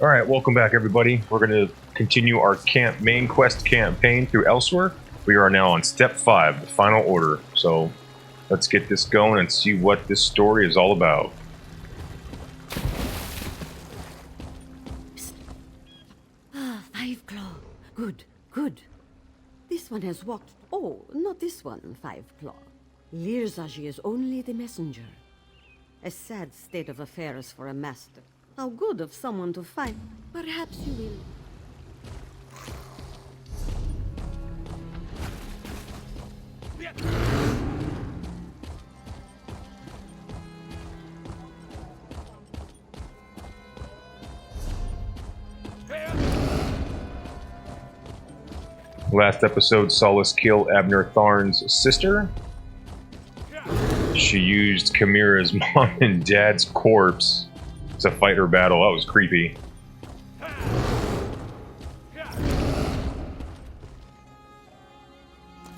All right, welcome back, everybody. We're going to continue our main quest campaign through Elsweyr. We are now on step 5, the final order. So let's get this going and see what this story is all about. Five Claw. Good, good. This one has walked. Oh, not this one, Five Claw. Lirzagi is only the messenger. A sad state of affairs for a master. How good of someone to find. Perhaps you will. Last episode saw us kill Abner Tharn's sister. She used Chimera's mom and dad's corpse to fight her battle. That was creepy.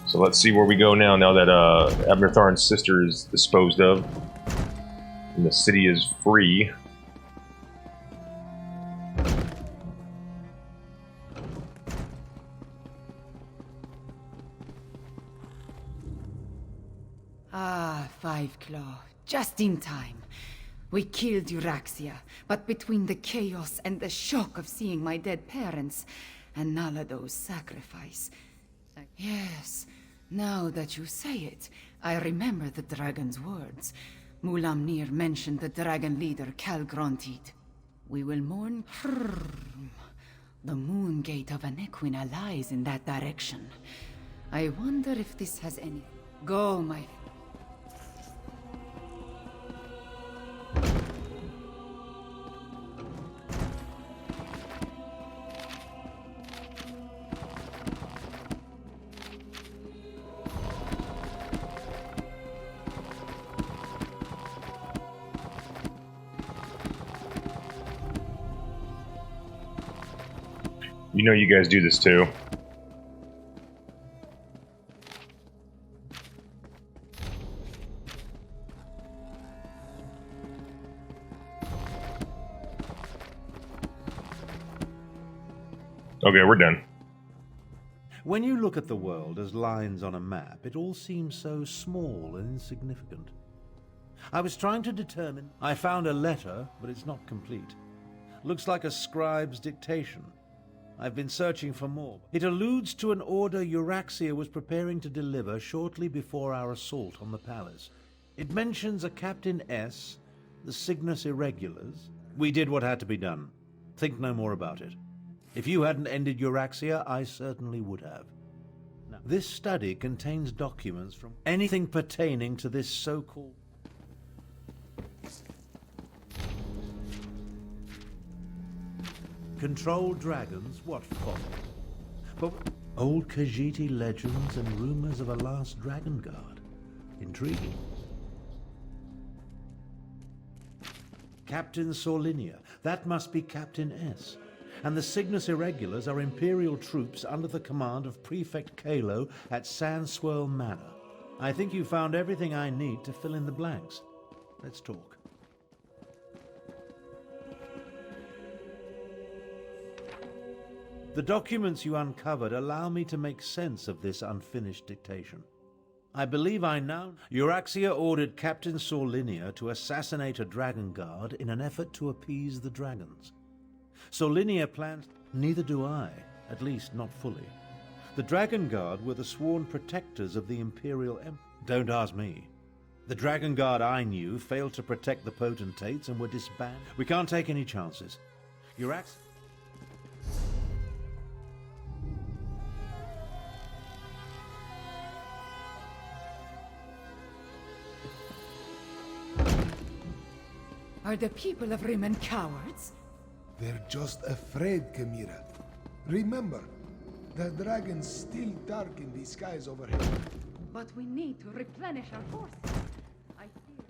So let's see where we go now that Abner Tharn's sister is disposed of. And the city is free. Ah, Five Claw. Just in time. We killed Euraxia, but between the chaos and the shock of seeing my dead parents, and Nalado's sacrifice... Yes, now that you say it, I remember the dragon's words. Mulamnir mentioned the dragon leader Calgrontit. We will mourn... The moon gate of Anequina lies in that direction. I wonder if this has any... Go, my... You know you guys do this too. Okay, we're done. When you look at the world as lines on a map, it all seems so small and insignificant. I was trying to determine... I found a letter, but it's not complete. Looks like a scribe's dictation. I've been searching for more. It alludes to an order Euraxia was preparing to deliver shortly before our assault on the palace. It mentions a Captain S, the Cygnus Irregulars. We did what had to be done. Think no more about it. If you hadn't ended Euraxia, I certainly would have. Now, this study contains documents from anything pertaining to this so-called... Controlled dragons? What folly. But old Khajiiti legends and rumors of a last dragon guard. Intriguing. Captain Sorlinia. That must be Captain S. And the Cygnus Irregulars are Imperial troops under the command of Prefect Kalo at Sandswirl Manor. I think you found everything I need to fill in the blanks. Let's talk. The documents you uncovered allow me to make sense of this unfinished dictation. I believe I now... Euraxia ordered Captain Sorlinia to assassinate a dragon guard in an effort to appease the dragons. Sorlinia plans... Neither do I, at least not fully. The Dragon Guard were the sworn protectors of the Imperial Empire. Don't ask me. The Dragon Guard I knew failed to protect the potentates and were disbanded. We can't take any chances. Euraxia... Are the people of Rimmon cowards? They're just afraid, Chimera. Remember, the dragon's still dark in the skies overhead. But we need to replenish our forces. I fear...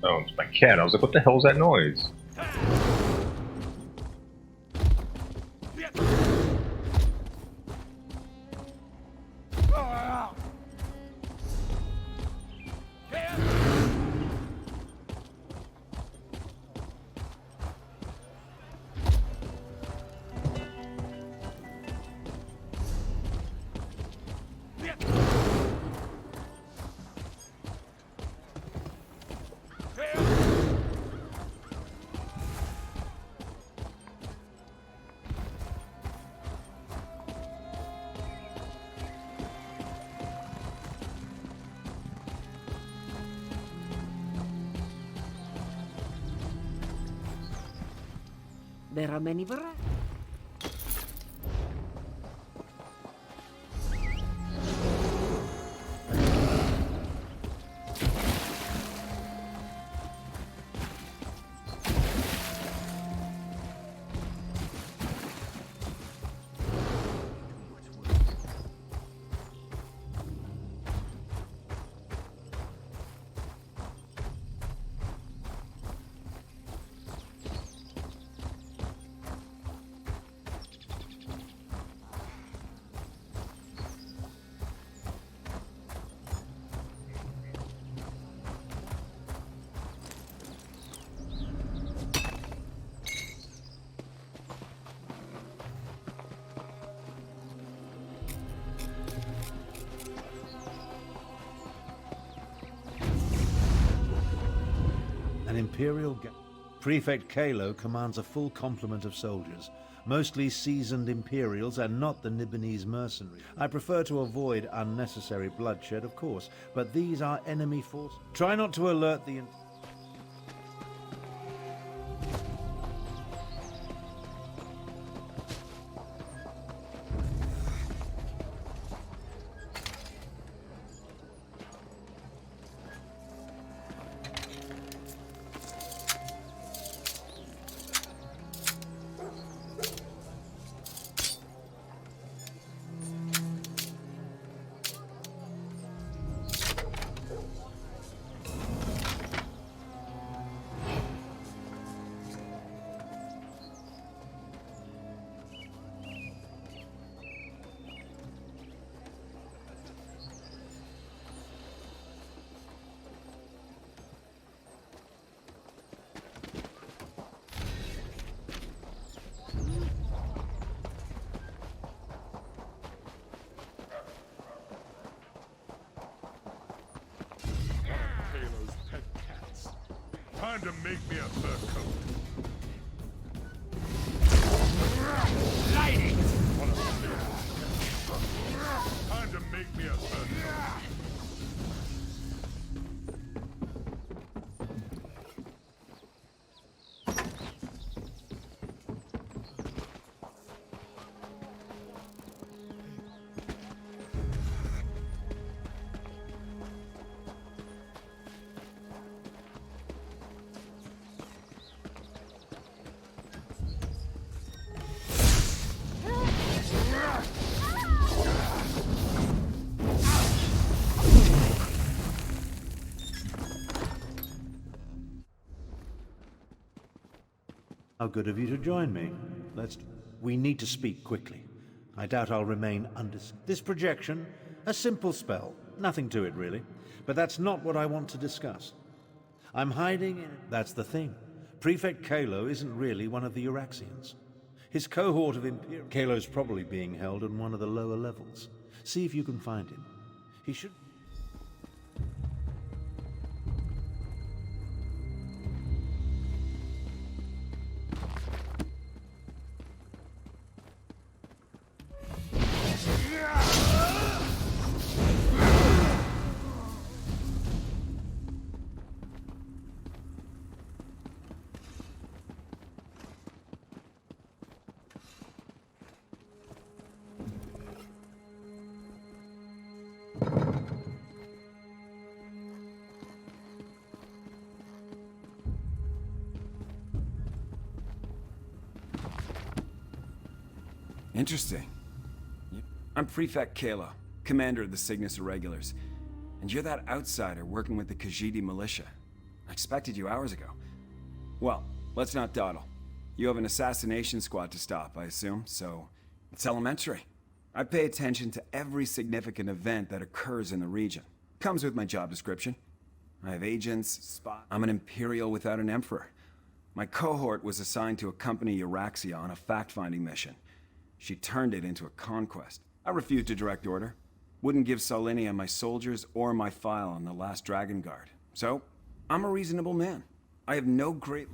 Oh, it's my cat. I was like, what the hell is that noise? There are many varieties. An Imperial Prefect Kalo commands a full complement of soldiers, mostly seasoned Imperials and not the Nibonese mercenaries. I prefer to avoid unnecessary bloodshed, of course, but these are enemy forces. Try not to alert the... Time to make me a fur coat. Light it! Time to make me a fur coat. How good of you to join me. We need to speak quickly. I doubt I'll remain This projection, a simple spell. Nothing to it, really. But that's not what I want to discuss. I'm hiding in... That's the thing. Prefect Kalo isn't really one of the Euraxians. His cohort of Imperial... Kalo's probably being held on one of the lower levels. See if you can find him. He should... Interesting. I'm Prefect Kalo, commander of the Cygnus Irregulars. And you're that outsider working with the Khajiit militia. I expected you hours ago. Well, let's not dawdle. You have an assassination squad to stop, I assume, so it's elementary. I pay attention to every significant event that occurs in the region. Comes with my job description. I have agents, spies. I'm an Imperial without an Emperor. My cohort was assigned to accompany Euraxia on a fact-finding mission. She turned it into a conquest. I refused a direct order. Wouldn't give Saulinia my soldiers or my file on the last Dragon Guard. So, I'm a reasonable man. I have no great...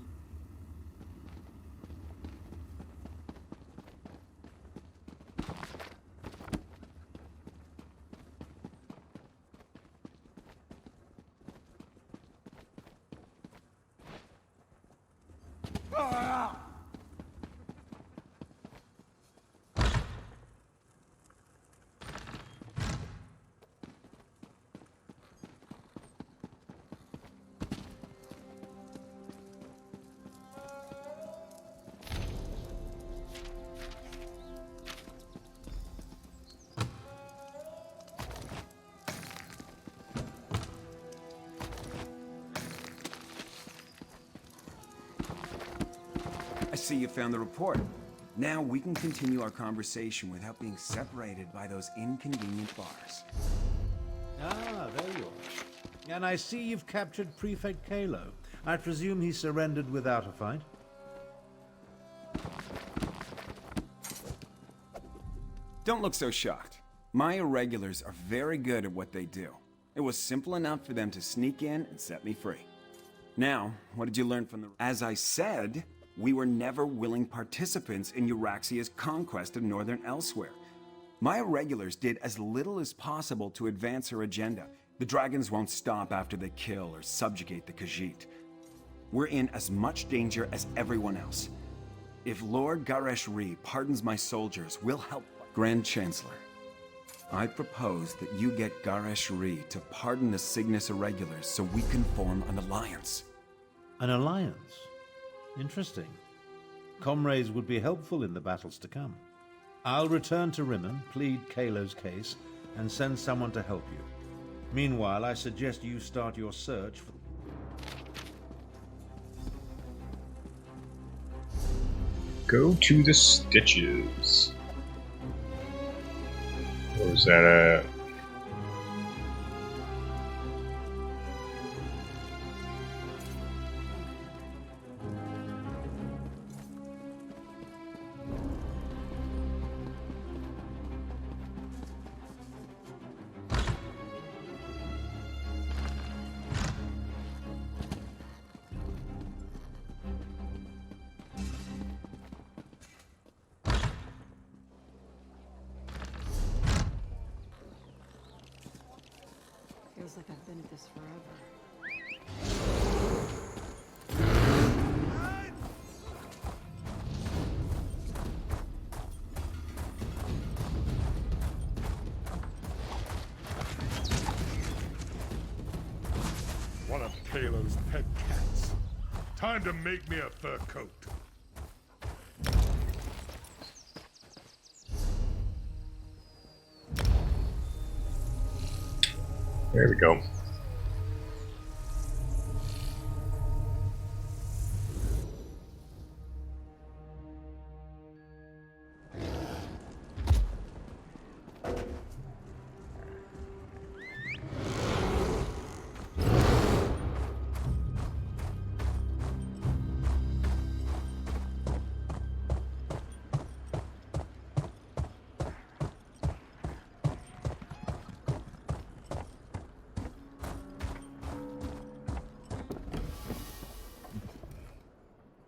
I see you found the report. Now we can continue our conversation without being separated by those inconvenient bars. Ah, there you are. And I see you've captured Prefect Kalo. I presume he surrendered without a fight? Don't look so shocked. My irregulars are very good at what they do. It was simple enough for them to sneak in and set me free. Now, what did you learn from the... As I said, we were never willing participants in Euraxia's conquest of Northern Elsweyr. My irregulars did as little as possible to advance her agenda. The dragons won't stop after they kill or subjugate the Khajiit. We're in as much danger as everyone else. If Lord Garesh-Ri pardons my soldiers, we'll help. Grand Chancellor, I propose that you get Garesh-Ri to pardon the Cygnus irregulars so we can form an alliance. An alliance? Interesting. Comrades would be helpful in the battles to come. I'll return to Rimmon, plead Kalo's case, and send someone to help you. Meanwhile, I suggest you start your search for... Go to the Stitches. Where was that at? Feels like I've been at this forever. One of Kalo's pet cats. Time to make me a fur coat. There we go.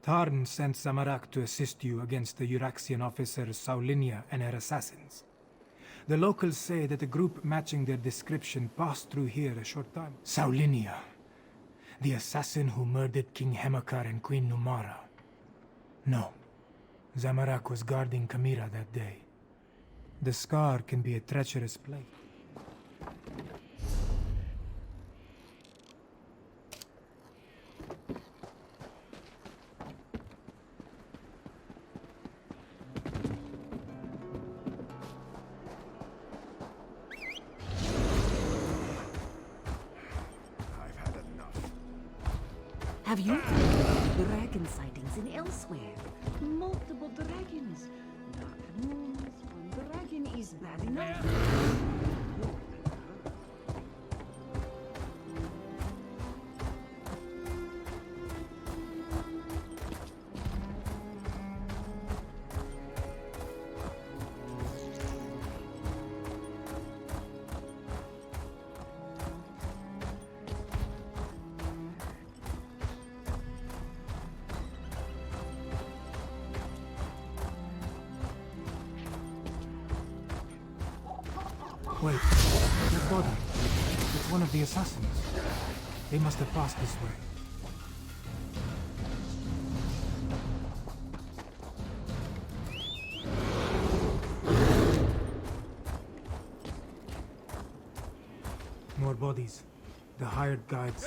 Tarn sent Samarak to assist you against the Euraxian officers Saulinia and her assassins. The locals say that a group matching their description passed through here a short time. Saulinia, the assassin who murdered King Hemakar and Queen Numara. No, Zamarak was guarding Kamira that day. The scar can be a treacherous place. Have you heard of dragon sightings in Elsweyr? Multiple dragons. Dark moons. One dragon is bad enough. Wait, that body. It's one of the assassins. They must have passed this way. More bodies. The hired guides.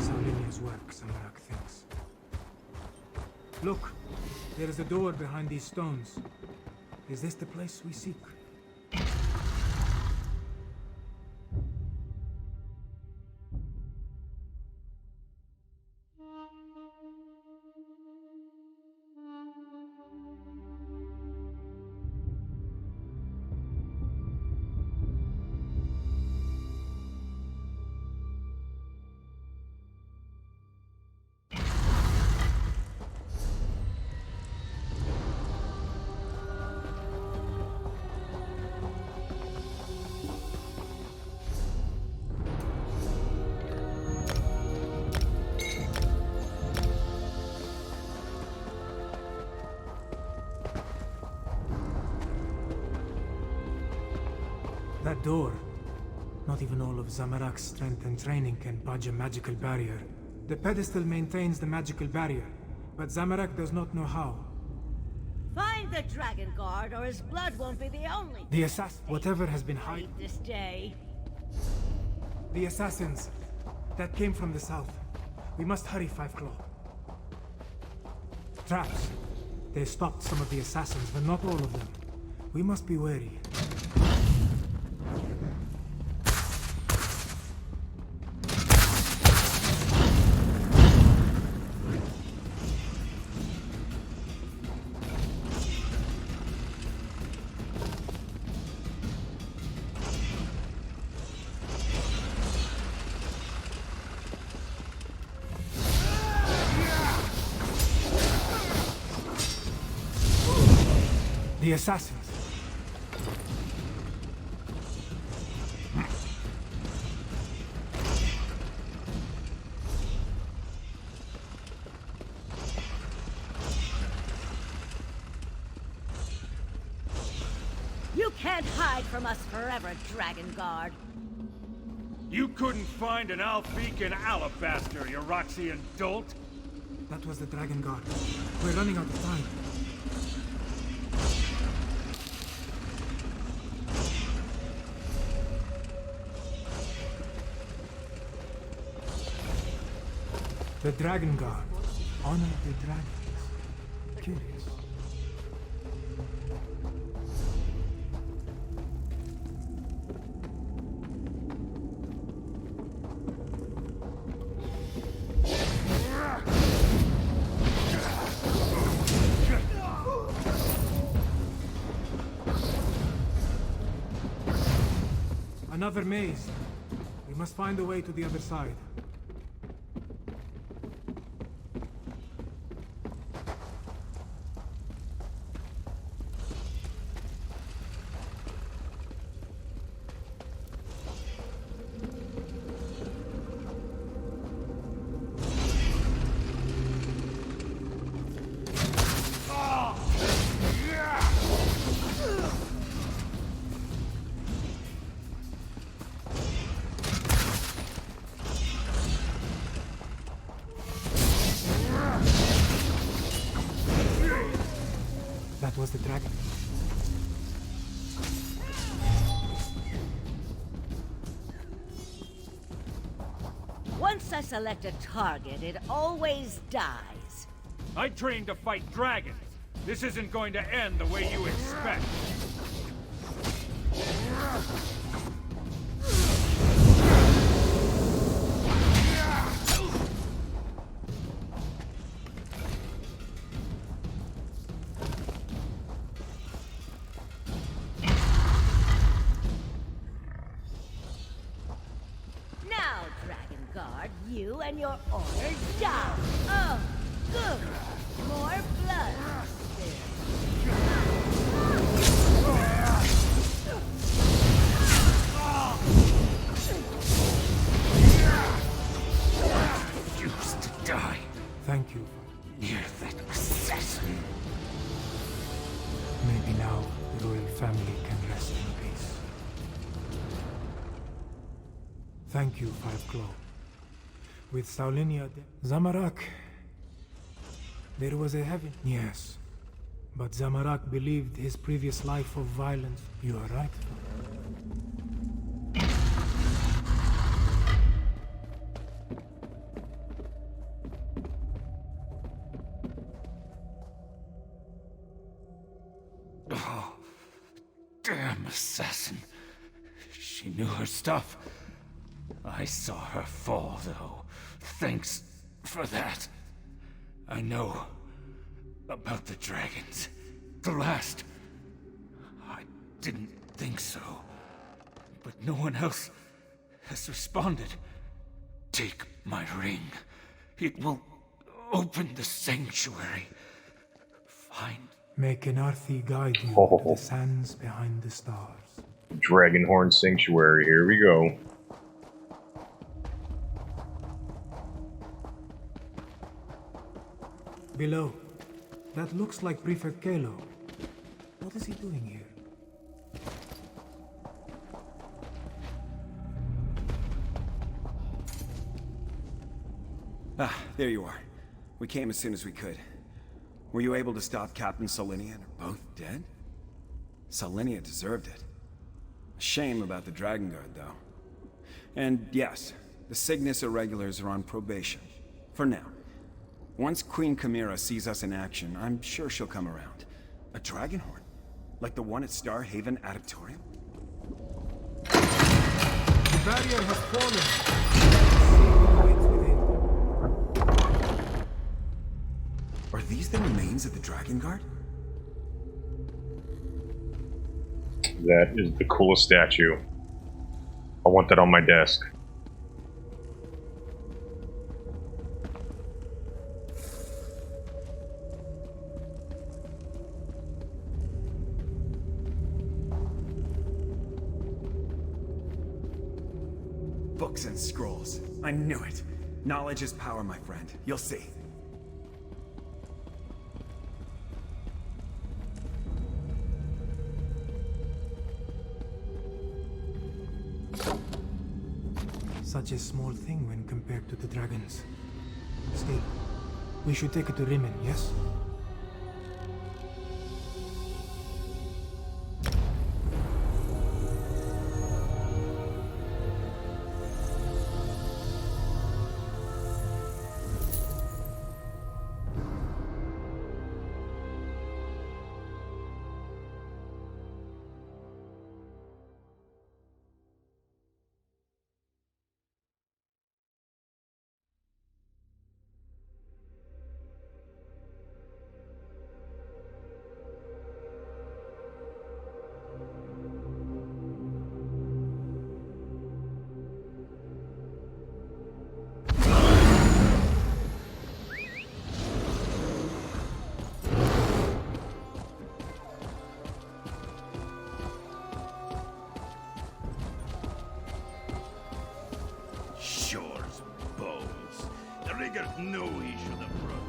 Saulinia's work, Samarak thinks. Look, there is a door behind these stones. Is this the place we seek? That door. Not even all of Zamarak's strength and training can budge a magical barrier. The pedestal maintains the magical barrier, but Zamarak does not know how. Find the Dragon Guard, or his blood won't be the only. The assassin, whatever has been hiding. This day. The assassins that came from the south. We must hurry, Five Claw. Traps. They stopped some of the assassins, but not all of them. We must be wary. The assassins. You can't hide from us forever, Dragon Guard. You couldn't find an Alfiq in Alabaster, you Roxian dolt? That was the Dragon Guard. We're running out of time. The Dragon Guard. Honor the dragons. Curious. Another maze. We must find a way to the other side. That was the dragon. Once I select a target, it always dies. I trained to fight dragons. This isn't going to end the way you expect. You and your order die. Oh, good. More blood. Used to die Thank you. near that assassin. Maybe now the royal family can rest in peace. Thank you, Five Claw. With Saulinia Zamarak, there was a heaven. Yes. But Zamarak believed his previous life of violence. You are right. Oh, damn assassin. She knew her stuff. I saw her fall, though. Thanks for that. I know about the dragons. The last. I didn't think so. But no one else has responded. Take my ring. It will open the sanctuary. Find. May Kenarthi guide you Oh. to the sands behind the stars. Dragonhorn Sanctuary, here we go. Below. That looks like Prefect Kalo. What is he doing here? Ah, there you are. We came as soon as we could. Were you able to stop Captain Solinia and are both dead? Solinia deserved it. A shame about the Dragon Guard, though. And yes, the Cygnus Irregulars are on probation. For now. Once Queen Chimera sees us in action, I'm sure she'll come around. A Dragonhorn? Like the one at Star Haven Adaptorium? The barrier has fallen. Waits within. Are these the remains of the Dragon Guard? That is the coolest statue. I want that on my desk. Books and scrolls. I knew it. Knowledge is power, my friend. You'll see. Such a small thing when compared to the dragons. Still, we should take it to Rimen, yes? Shore's bones. The rigger knew he should have run.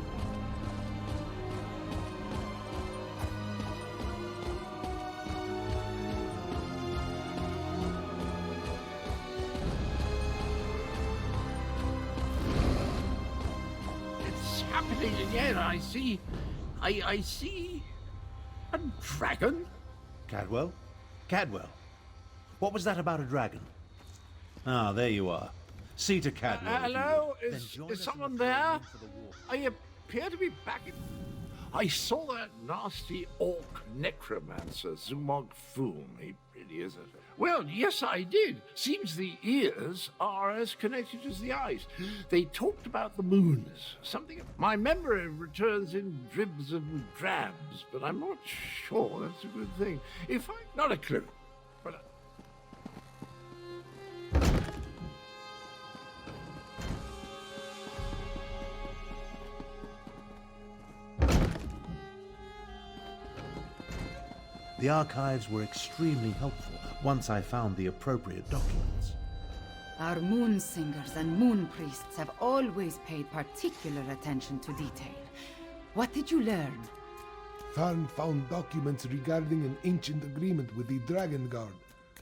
It's happening again, I see. I see... a dragon? Cadwell? Cadwell? What was that about a dragon? Ah, there you are. See to Cadwell. if you Hello? would. Then Is join us in someone the there? firing for the war. I appear to be back in... I saw that nasty orc necromancer, Zumog Foom. He really is a... Well, yes, I did. Seems the ears are as connected as the eyes. They talked about the moons. Something... My memory returns in dribs and drabs, but I'm not sure that's a good thing. If I... Not a clue. But... The archives were extremely helpful once I found the appropriate documents. Our moon singers and moon priests have always paid particular attention to detail. What did you learn? Tharn found documents regarding an ancient agreement with the Dragon Guard.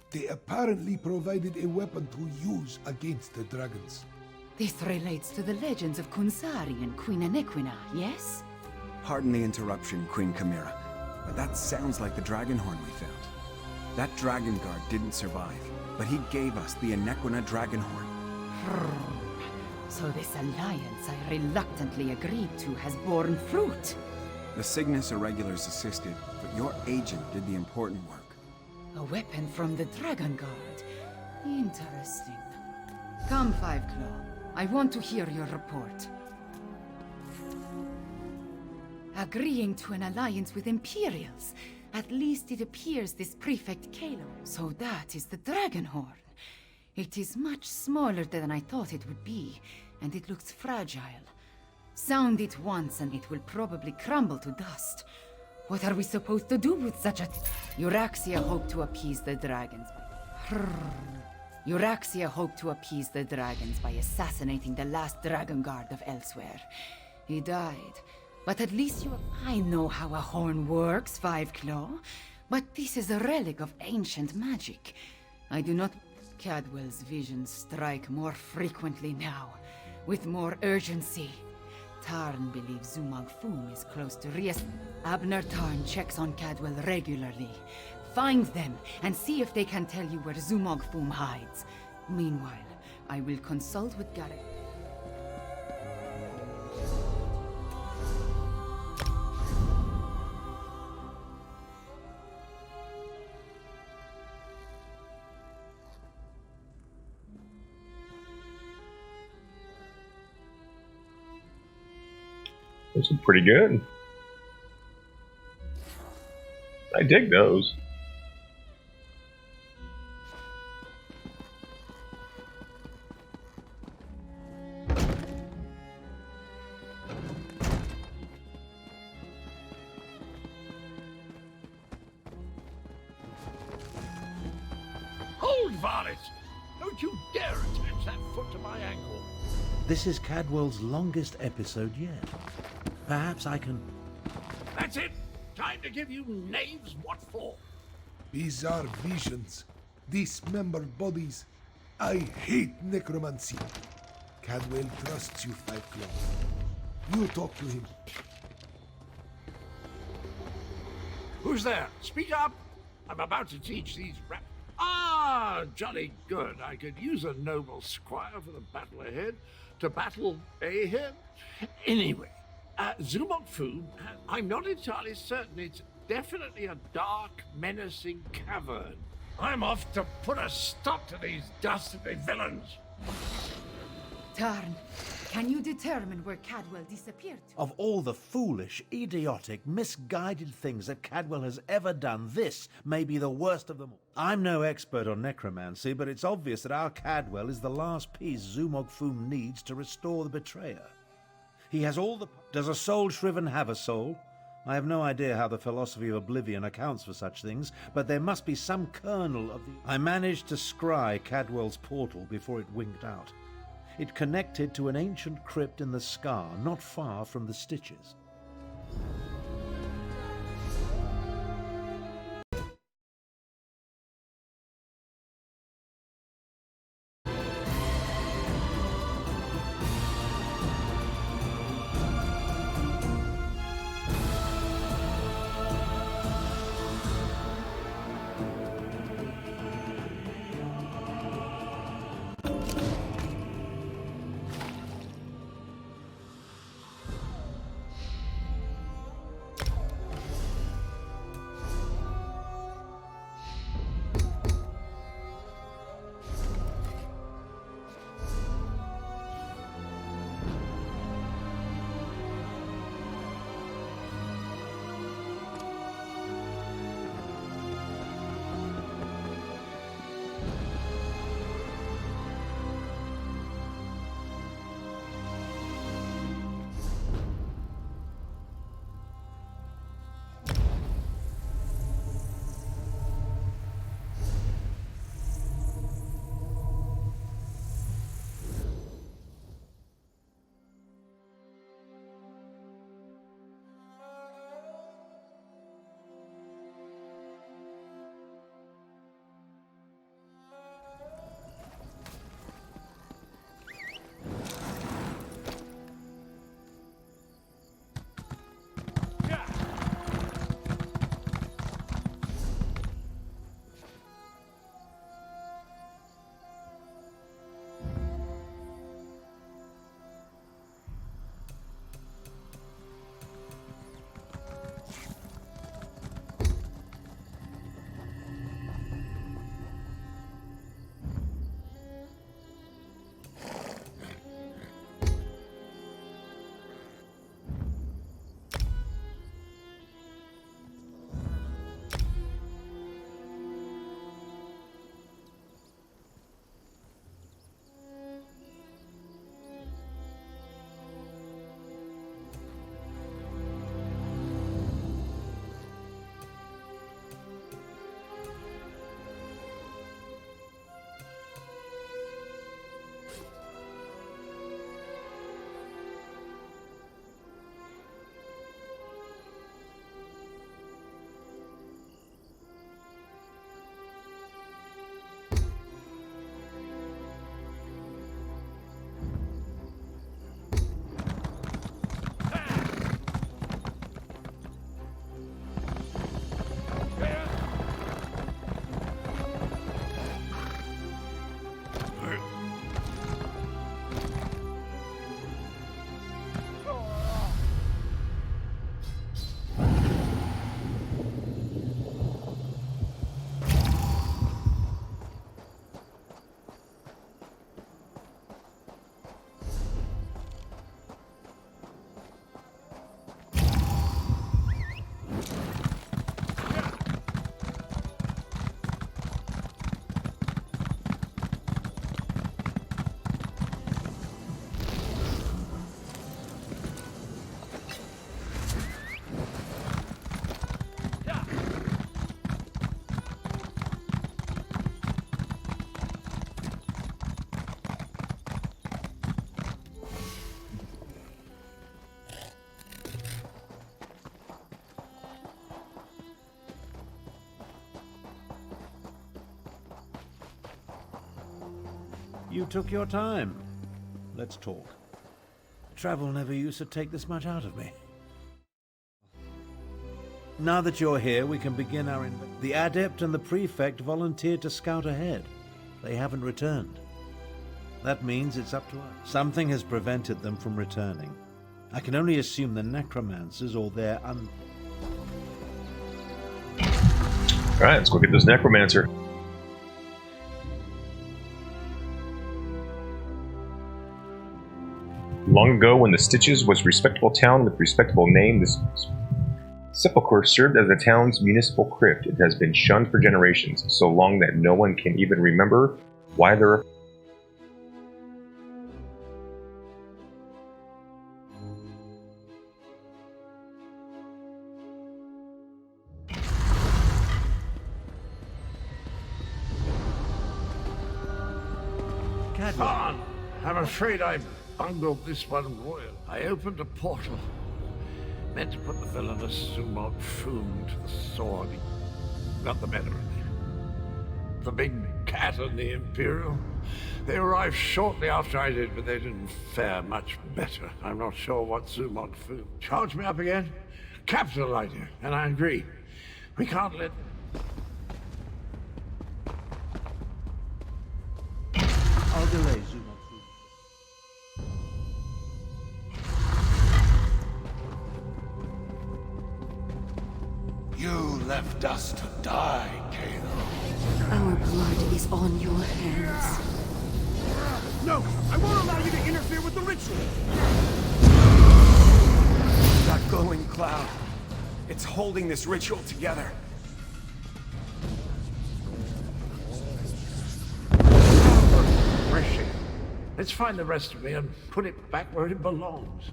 They apparently provided a weapon to use against the dragons. This relates to the legends of Kunsari and Queen Anequina, yes? Pardon the interruption, Queen Chimera, but that sounds like the dragon horn we found. That dragon guard didn't survive, but he gave us the Anequina dragon horn. So this alliance I reluctantly agreed to has borne fruit. The Cygnus Irregulars assisted, but your agent did the important work. A weapon from the Dragon Guard. Interesting. Come, Five Claw. I want to hear your report. Agreeing to an alliance with Imperials. At least it appears this Prefect Kalo. So that is the Dragon Horn. It is much smaller than I thought it would be, and it looks fragile. Sound it once and it will probably crumble to dust. What are we supposed to do with such a... Euraxia hoped to appease the dragons. Euraxia hoped to appease the dragons by assassinating the last Dragon Guard of Elsweyr. He died. But at least you... I know how a horn works, Five Claw. But this is a relic of ancient magic. I do not... Cadwell's visions strike more frequently now, with more urgency. Tarn believes Zumog Foom is close to Abner Tarn checks on Cadwell regularly. Find them and see if they can tell you where Zumog Foom hides. Meanwhile, I will consult with Garrett. Those are pretty good. I dig those. Hold, Varlet! Don't you dare attach that foot to my ankle. This is Cadwell's longest episode yet. Perhaps I can... That's it! Time to give you knaves what for. Bizarre visions. Dismembered bodies. I hate necromancy. Cadwell trusts you, Five Claw. You talk to him. Who's there? Speak up! I'm about to teach these rap... Ah, jolly good. I could use a noble squire for the battle ahead. To battle him? Anyway, Zumog Foom, I'm not entirely certain. It's definitely a dark, menacing cavern. I'm off to put a stop to these dastardly villains. Tarn, can you determine where Cadwell disappeared to? Of all the foolish, idiotic, misguided things that Cadwell has ever done, this may be the worst of them all. I'm no expert on necromancy, but it's obvious that our Cadwell is the last piece Zumog Foom needs to restore the betrayer. He has all the... Does a soul shriven have a soul? I have no idea how the philosophy of oblivion accounts for such things, but there must be some kernel of the... I managed to scry Cadwell's portal before it winked out. It connected to an ancient crypt in the scar, not far from the Stitches. You took your time. Let's talk. Travel never used to take this much out of me. Now that you're here, we can begin our... The Adept and the Prefect volunteered to scout ahead. They haven't returned. That means it's up to us. Something has prevented them from returning. I can only assume the necromancers or their Alright, let's go get this necromancer. Long ago, when the Stitches was a respectable town with a respectable name, this sepulchre served as the town's municipal crypt. It has been shunned for generations, so long that no one can even remember why there are... Khan, I'm afraid I bungled this one royal. I opened a portal. Meant to put the villainous Zumog Foom to the sword. He got the better of me. The big cat and the Imperial. They arrived shortly after I did, but they didn't fare much better. I'm not sure what Zumog Foom charged me up again. Capital idea, and I agree. We can't let... I'll delay Zumog. You left us to die, Kano. Our blood is on your hands. No! I won't allow you to interfere with the ritual! That glowing cloud. It's holding this ritual together. Mercy. Let's find the rest of me and put it back where it belongs.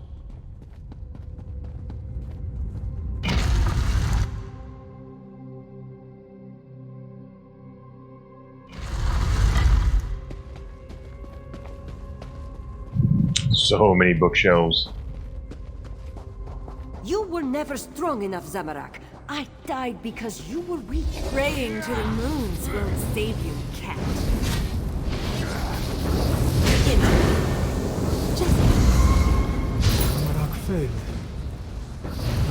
So many bookshelves. You were never strong enough, Zamorak. I died because you were weak. Praying to the moons won't save you, cat. Zamorak failed.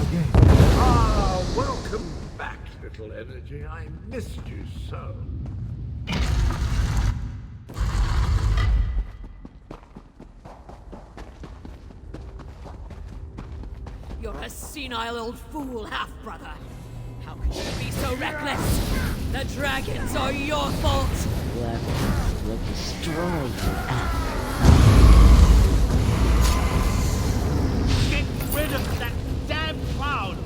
Again. Ah, welcome back, little energy. I missed you so. You're a senile old fool, half-brother. How can you be so reckless? The dragons are your fault. What will destroy you, Get rid of that damn cloud!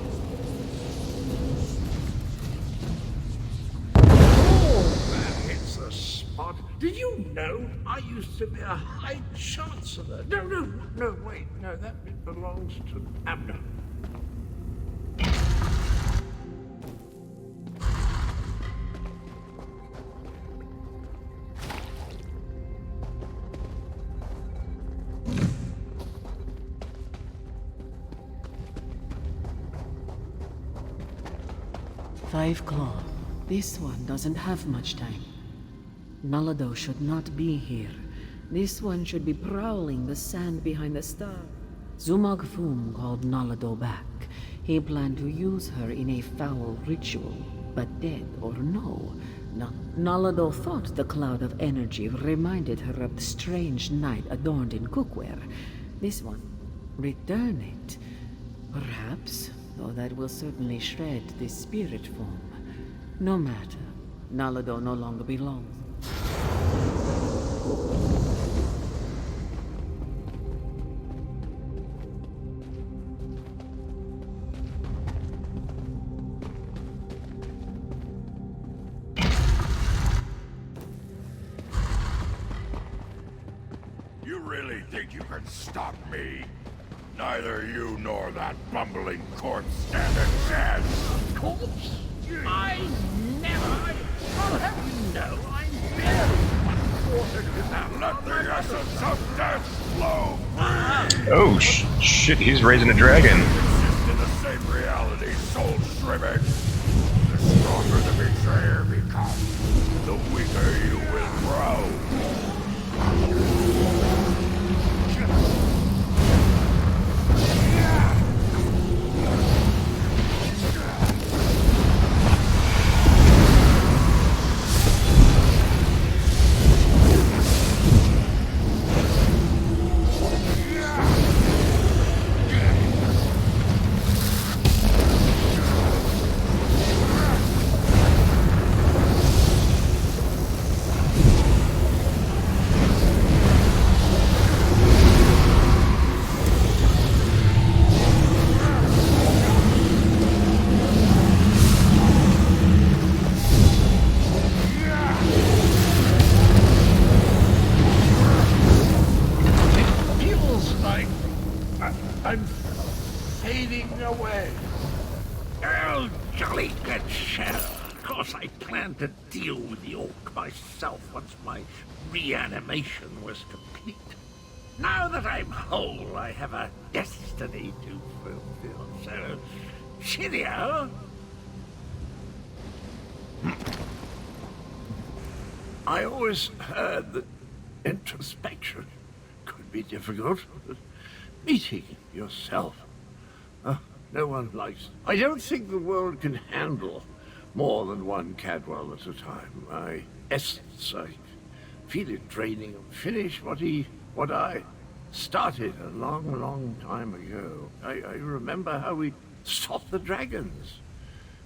Oh, that hits the spot. Did you know I used to be a High Chancellor? No, wait. No, that bit belongs to Abner. Five Claw. This one doesn't have much time. Nalado should not be here. This one should be prowling the sand behind the star. Zumog Foom called Nalado back. He planned to use her in a foul ritual, but dead or no, Nalado thought the cloud of energy reminded her of the strange knight adorned in cookware. This one, return it. Perhaps, though that will certainly shred the spirit form. No matter, Nalado no longer belongs. You really think you can stop me? Neither you nor that bumbling corpse stand a chance! Corpse? I never! I'll have you know, I'm barely 1/4 to that. Let the essence of death flow free! Oh, shit, he's raising a dragon. Exist in the same reality, soul shrimming. The stronger the betrayer becomes, the weaker you will grow. away. Oh, jolly good shell. Of course, I planned to deal with the orc myself once my reanimation was complete. Now that I'm whole, I have a destiny to fulfill. So, cheerio. I always heard that introspection could be difficult. Meeting yourself. No one likes... I don't think the world can handle more than one Cadwell at a time. My essence, I feel it draining and finish what I started a long, long time ago. I remember how we stopped the dragons.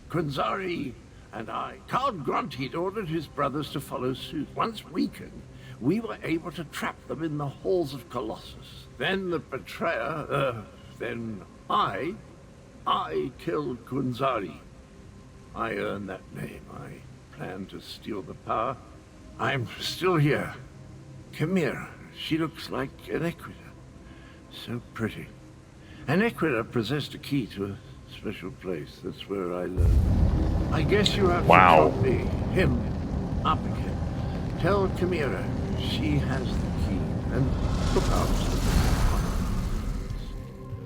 Kunzari and I. Carl Grunted ordered his brothers to follow suit. Once weakened, we were able to trap them in the halls of Colossus. Then the betrayer, then I killed Kunzari. I earned that name. I planned to steal the power. I'm still here. Chimera. She looks like an Equita. So pretty. An Equita possessed a key to a special place. That's where I learned. I guess you have to help me. Him. Up again. Tell Chimera she has the key. And look out.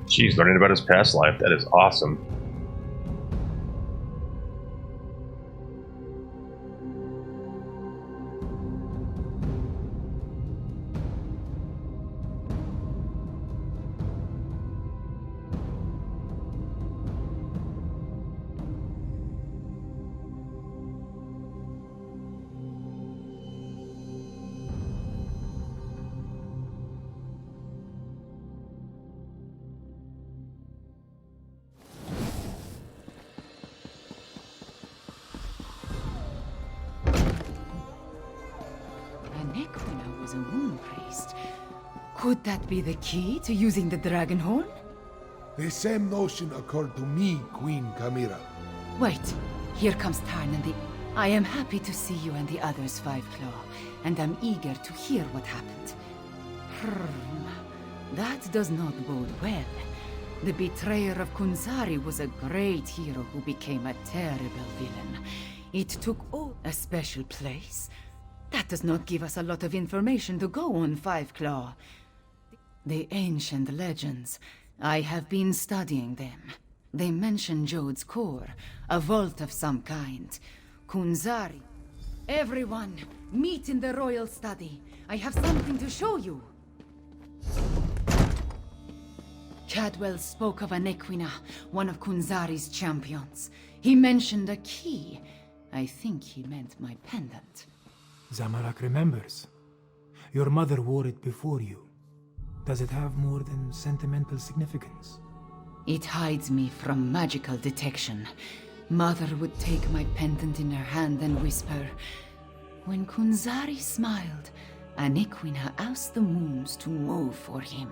Jeez, learning about his past life. That is awesome. Equina was a moon priest. Could that be the key to using the dragon horn? The same notion occurred to me, Queen Chimera. Wait, here comes Tarn and the... I am happy to see you and the others, Fiveclaw, and I'm eager to hear what happened. That does not bode well. The betrayer of Kunzari was a great hero who became a terrible villain. It took a special place. That does not give us a lot of information to go on, Fiveclaw. The ancient legends. I have been studying them. They mention Jode's core, a vault of some kind. Kunzari. Everyone, meet in the royal study. I have something to show you. Cadwell spoke of an Equina, one of Kunzari's champions. He mentioned a key. I think he meant my pendant. Zamorak remembers. Your mother wore it before you. Does it have more than sentimental significance? It hides me from magical detection. Mother would take my pendant in her hand and whisper, "When Kunzari smiled, an Equina asked the moons to move for him."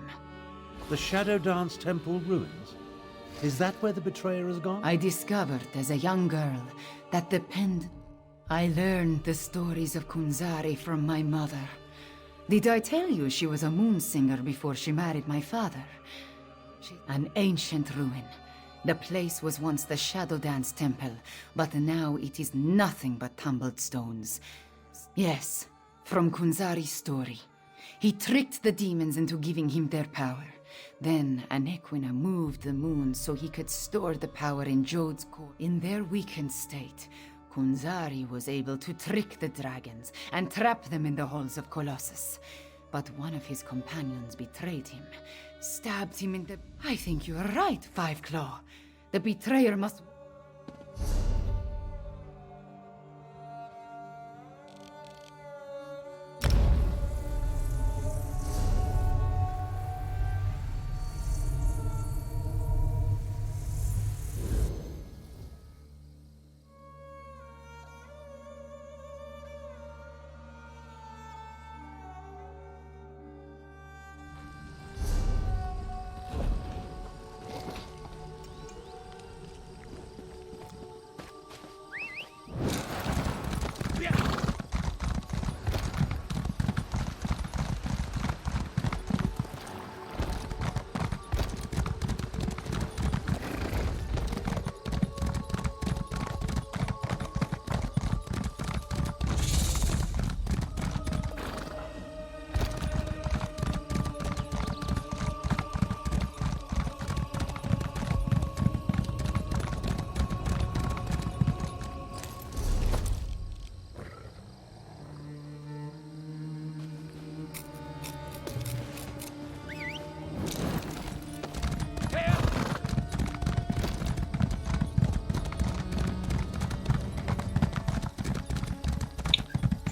The Shadow Dance Temple ruins? Is that where the betrayer has gone? I discovered as a young girl that the pendant... I learned the stories of Kunzari from my mother. Did I tell you she was a moon singer before she married my father? An ancient ruin. The place was once the Shadow Dance Temple, but now it is nothing but tumbled stones. Yes, from Kunzari's story. He tricked the demons into giving him their power. Then an Equina moved the moon so he could store the power in Jode's core. In their weakened state, Kunzari was able to trick the dragons and trap them in the halls of Colossus. But one of his companions betrayed him, stabbed him in the... I think you are right, Fiveclaw. The betrayer must...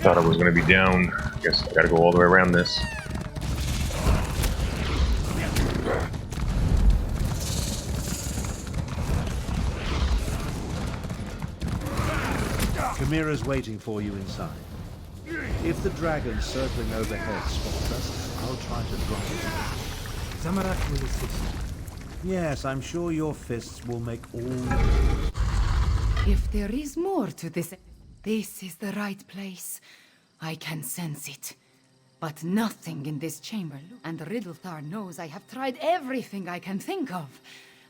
Thought I was going to be down. Guess I got to go all the way around this. Chimera's waiting for you inside. If the dragon circling overhead spots us, I'll try to drop it. Zamarak will assist. Yes, I'm sure your fists will make all... If there is more to this is the right place. I can sense it. But nothing in this chamber. And Riddlethar knows I have tried everything I can think of.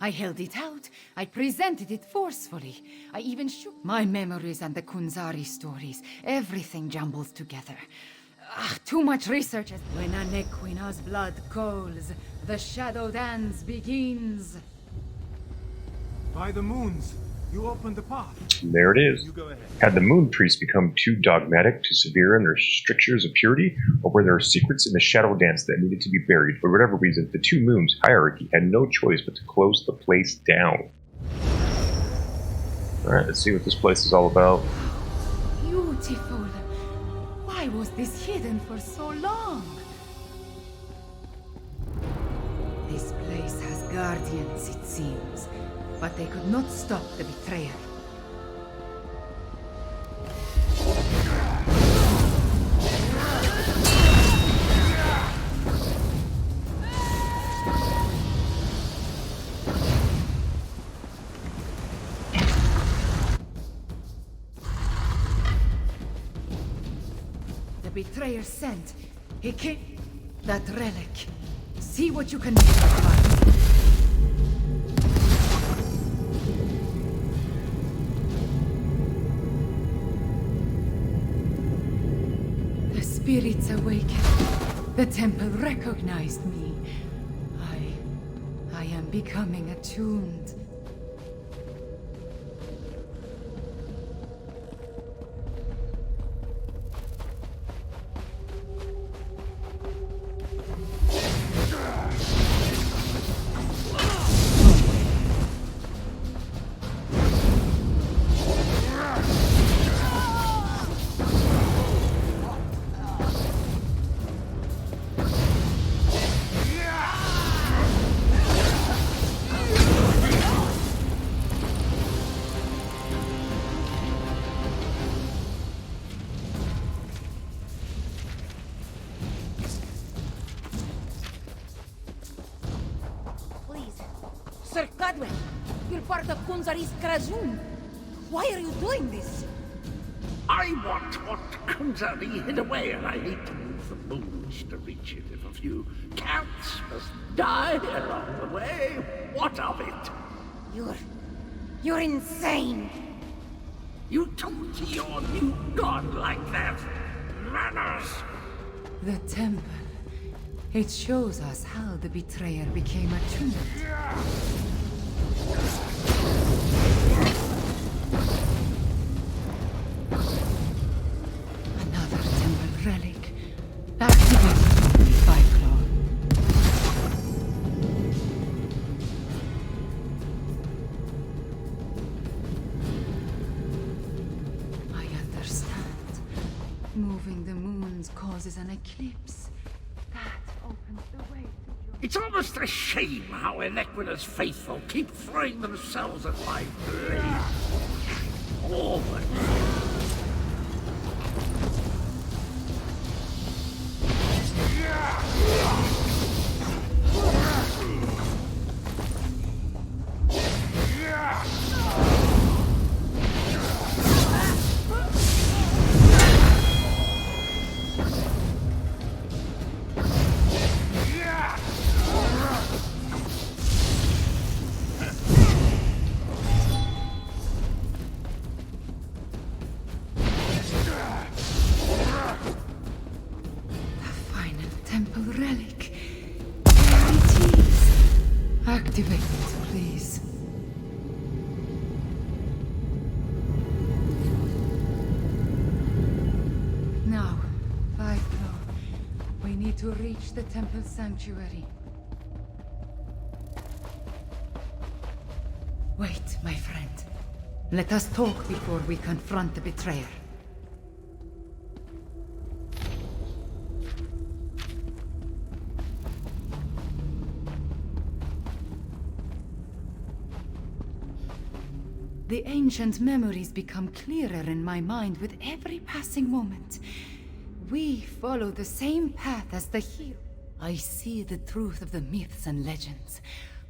I held it out. I presented it forcefully. I even shook my memories and the Kunzari stories. Everything jumbles together. Too much research. When an Equina's blood calls, the shadow dance begins. By the moons, you opened the path. And there it is. You go ahead. Had the moon priests become too dogmatic, too severe in their strictures of purity, or were there secrets in the shadow dance that needed to be buried? For whatever reason, the two moons hierarchy had no choice but to close the place down. Alright, let's see what this place is all about. Beautiful. Why was this hidden for so long? This place has guardians, it seems, but they could not stop the betrayer. The betrayer sent. He came. That relic. See what you can make of it. The spirits awakened. The temple recognized me. I am becoming attuned. Sir Cadwell, you're part of Kunzari's Krazun. Why are you doing this? I want what Kunzari hid away, and I hate to move the moons to reach it. If a few cats must die along the way, what of it? You're insane. You talk to your new god like that? Manners! The temple. It shows us how the betrayer became attuned. Another temple relic. Activated by Claw. I understand. Moving the moons causes an eclipse. It's almost a shame how Enequina's faithful keep throwing themselves at my blade. All the time. Temple relic. There it is. Activate it, please. Now, 5 Claw. We need to reach the temple sanctuary. Wait, my friend. Let us talk before we confront the betrayer. The ancient memories become clearer in my mind with every passing moment. We follow the same path as the hero. I see the truth of the myths and legends.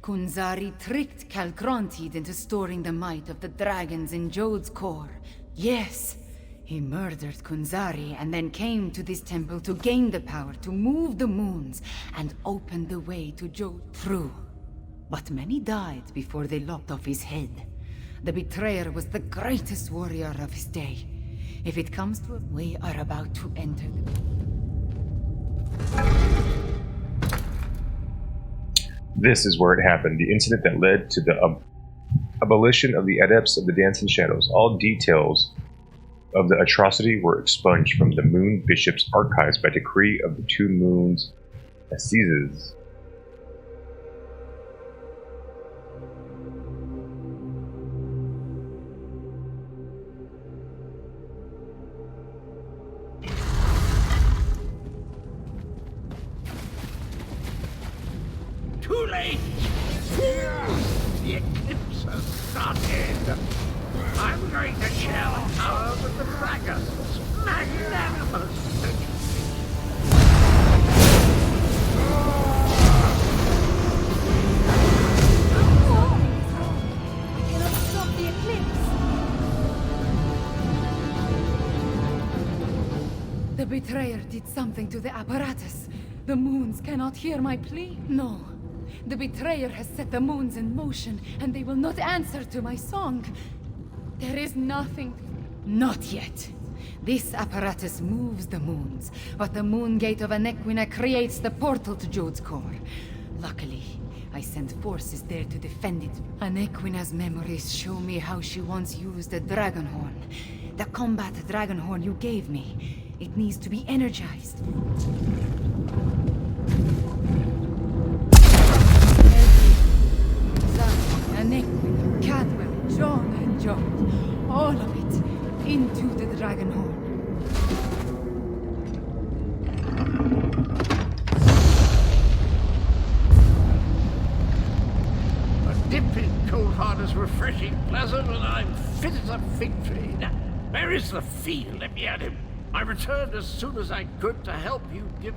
Kunzari tricked Kalkrantid into storing the might of the dragons in Jode's core. Yes, he murdered Kunzari and then came to this temple to gain the power to move the moons and open the way to Jode. True. But many died before they lopped off his head. The betrayer was the greatest warrior of his day. If it comes to it, we are about to enter the... This is where it happened, the incident that led to the abolition of the Adepts of the Dancing Shadows. All details of the atrocity were expunged from the Moon Bishop's archives by decree of the Two Moons Assizes. Too late! The eclipse has started. I'm going to share the power with the dragons. Magnanimous! I cannot stop the eclipse! The betrayer did something to the apparatus. The moons cannot hear my plea. No. The betrayer has set the moons in motion, and they will not answer to my song. There is nothing... Not yet. This apparatus moves the moons, but the moon gate of Anequina creates the portal to Jode's core. Luckily, I sent forces there to defend it. Anequina's memories show me how she once used a dragon horn. The combat dragon horn you gave me. It needs to be energized. Anequina, Cadwell, John and Jode. All of it into the dragon horn. A dip in cold water is refreshing, pleasant, and I'm fit as a fig tree. Now, where is the fiend? Let me at him. I returned as soon as I could to help you give...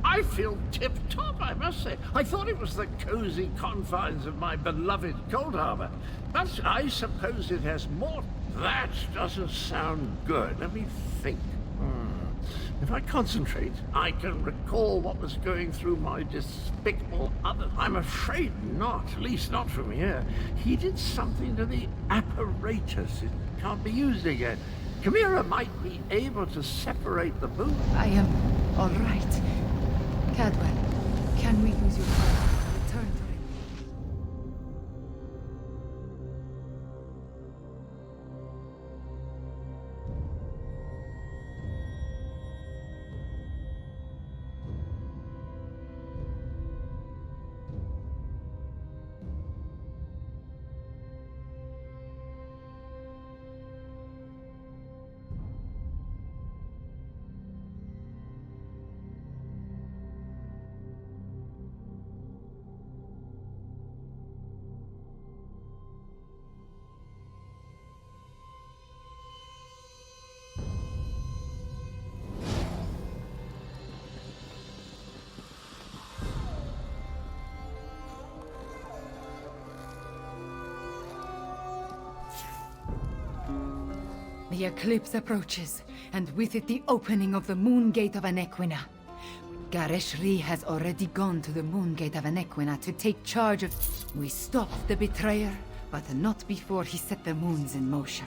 I feel tip-top, I must say. I thought it was the cozy confines of my beloved Cold Harbor. But I suppose it has more... That doesn't sound good. Let me think. If I concentrate, I can recall what was going through my despicable other... I'm afraid not, at least not from here. He did something to the apparatus. It can't be used again. Chimera might be able to separate the moon. I am all right. Cadwell, can we use your car? Return to it. The eclipse approaches, and with it the opening of the Moon Gate of Anequina. Gareshri has already gone to the Moon Gate of Anequina to take charge of... We stopped the betrayer, but not before he set the moons in motion.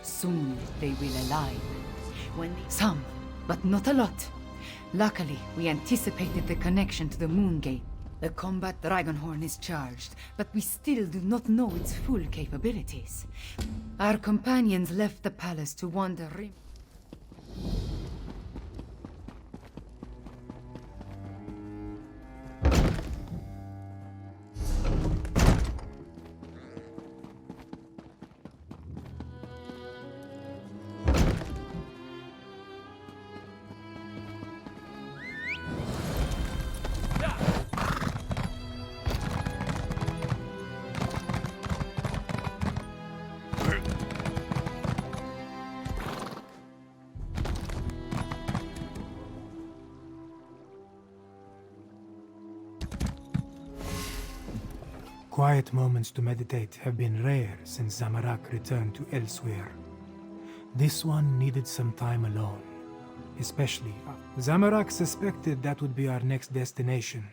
Soon they will align. Some, but not a lot. Luckily, we anticipated the connection to the Moon Gate. The combat Dragonhorn is charged, but we still do not know its full capabilities. Our companions left the palace to wander... Quiet moments to meditate have been rare since Zamorak returned to Elsweyr. This one needed some time alone, especially Zamorak suspected that would be our next destination.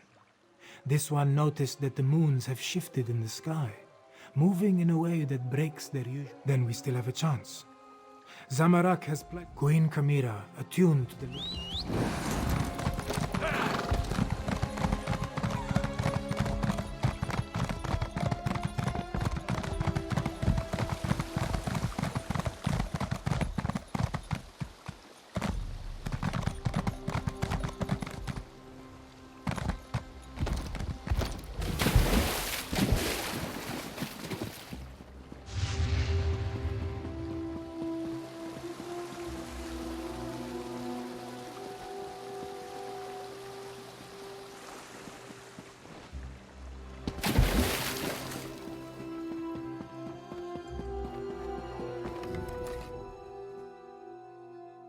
This one noticed that the moons have shifted in the sky, moving in a way that breaks their usual. Then we still have a chance. Zamorak has played Queen Kamira, attuned to the...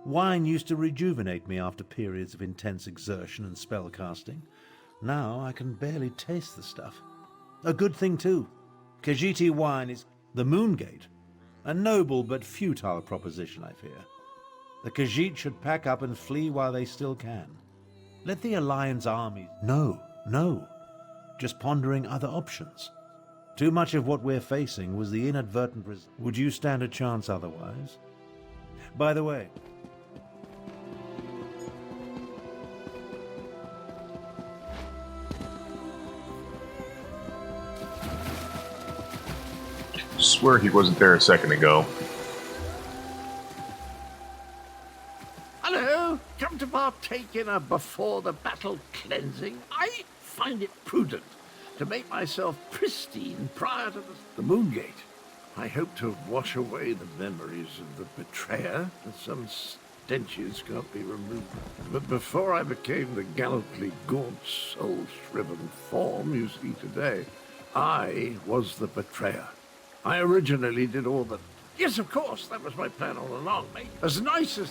Wine used to rejuvenate me after periods of intense exertion and spellcasting. Now I can barely taste the stuff. A good thing too. Khajiiti wine is the Moongate. A noble but futile proposition, I fear. The Khajiit should pack up and flee while they still can. Let the Alliance armies... No. Just pondering other options. Too much of what we're facing was the inadvertent result. Would you stand a chance otherwise? By the way... Swear he wasn't there a second ago. Hello! Come to partake in a before-the-battle cleansing? I find it prudent to make myself pristine prior to the Moongate. I hope to wash away the memories of the betrayer, and some stenches can't be removed. But before I became the gallantly gaunt, soul-shriven form you see today, I was the betrayer. I originally did all the... Yes, of course, that was my plan all along, mate. As nice as...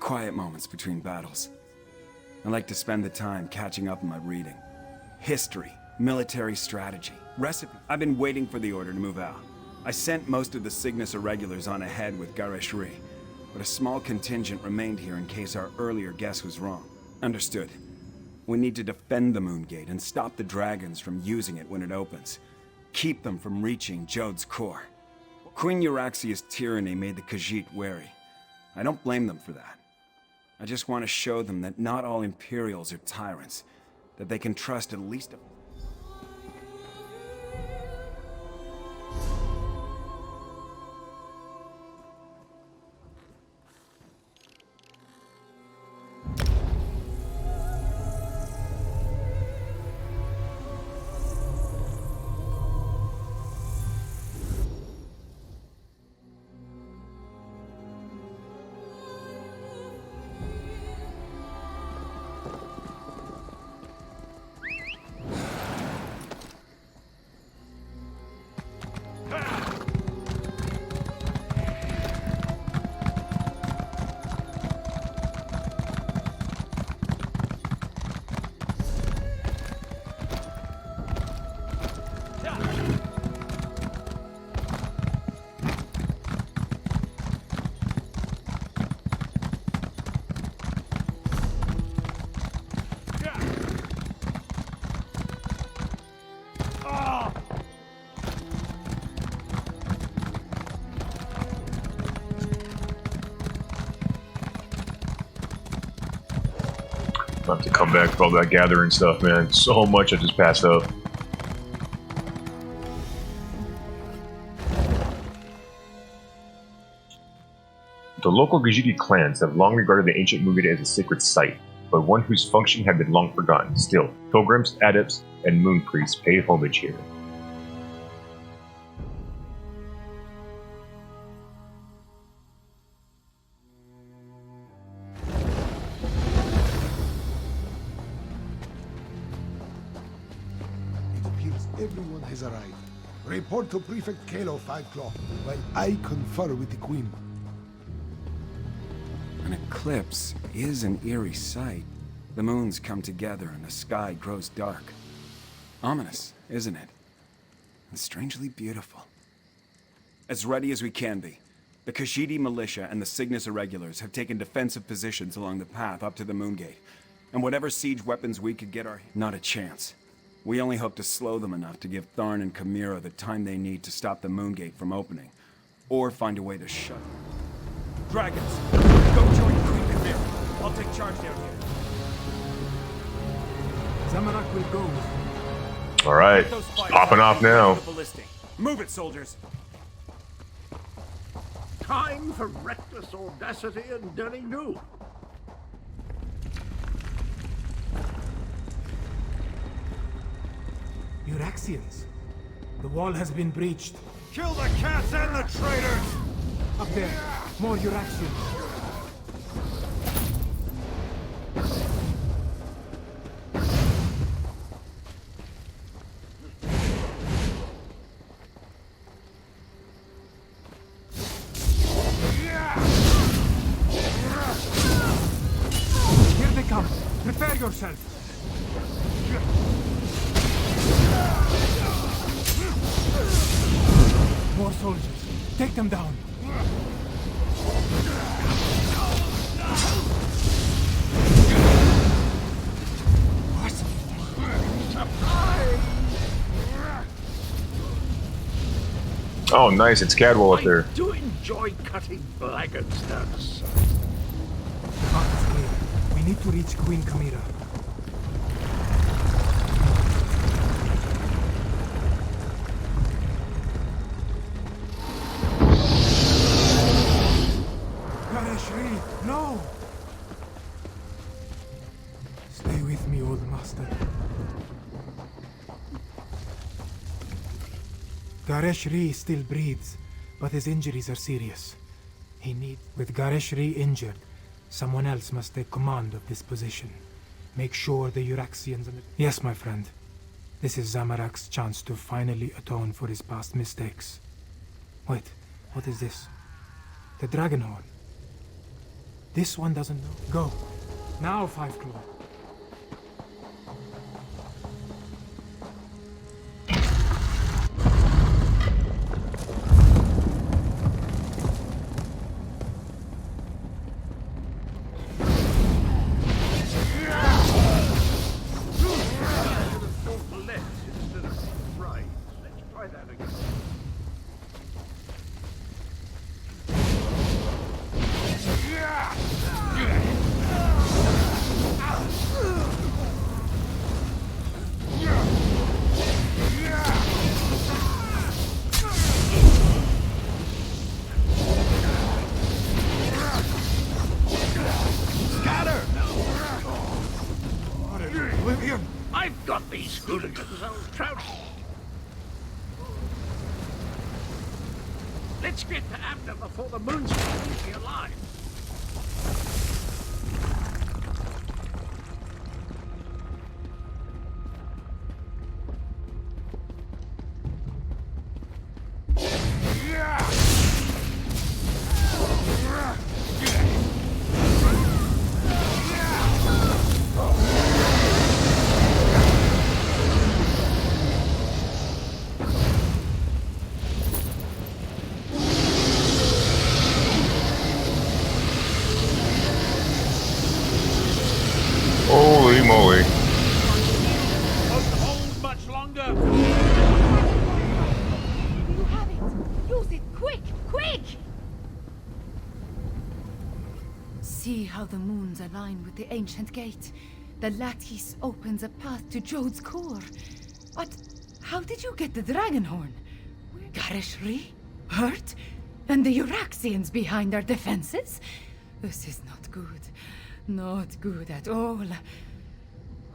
Quiet moments between battles. I like to spend the time catching up on my reading. History, military strategy, recipe. I've been waiting for the order to move out. I sent most of the Cygnus irregulars on ahead with Gareshri, but a small contingent remained here in case our earlier guess was wrong. Understood. We need to defend the Moongate and stop the dragons from using it when it opens. Keep them from reaching Jode's core. Queen Euraxia's tyranny made the Khajiit wary. I don't blame them for that. I just want to show them that not all Imperials are tyrants, that they can trust at least a... I have to come back for all that gathering stuff, man. So much I just passed up. The local Gajiki clans have long regarded the ancient Moongate as a sacred site, but one whose function had been long forgotten. Still, pilgrims, adepts, and moon priests pay homage here. It appears everyone has arrived. Report to Prefect Kalo 5 Claw, while I confer with the Queen. An eclipse is an eerie sight. The moons come together and the sky grows dark. Ominous, isn't it? And strangely beautiful. As ready as we can be, the Kashidi militia and the Cygnus Irregulars have taken defensive positions along the path up to the Moongate. And whatever siege weapons we could get are not a chance. We only hope to slow them enough to give Tharn and Chimera the time they need to stop the Moongate from opening. Or find a way to shut it. Dragons, go join Queen Chimera. I'll take charge down here. Zamorak will go. Alright, popping off now. Move it, soldiers. Time for reckless audacity and daring do. Uraxians. The wall has been breached. Kill the cats and the traitors! Up there, more Uraxians. Here they come. Prepare yourself. More soldiers. Take them down. Oh, nice. It's Cadwell up there. I do enjoy cutting blackguards down to size. Path is clear. We need to reach Queen Chimera. Gareshri, no! Stay with me, old master. Gareshri still breathes, but his injuries are serious. He needs... With Gareshri injured, someone else must take command of this position. Make sure the Uraxians and the... Yes, my friend. This is Zamorak's chance to finally atone for his past mistakes. Wait, what is this? The dragon horn. This one doesn't know. Go. Now, Five Claw. I've got these hooligans all trounced. Let's get to Abner before the moon's leaves me alive. Holy moly. Won't hold much longer. You have it! Use it! Quick! Quick! See how the moons align with the ancient gate. The lattice opens a path to Jode's core. But how did you get the dragon horn? Gareshri? Hurt? And the Euraxians behind our defenses? This is not good. Not good at all.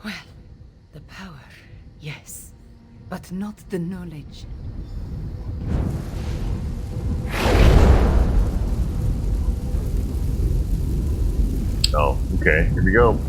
Well, the power, yes. But not the knowledge. Oh, okay. Here we go.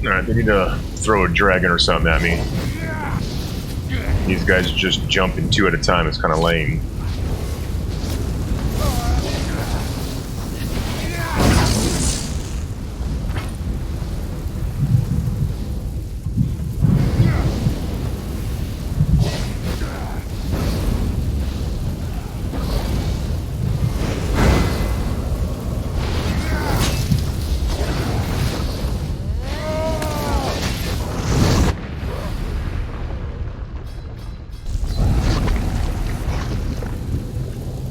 Alright, they need to throw a dragon or something at me. These guys just jumping two at a time. It's kind of lame.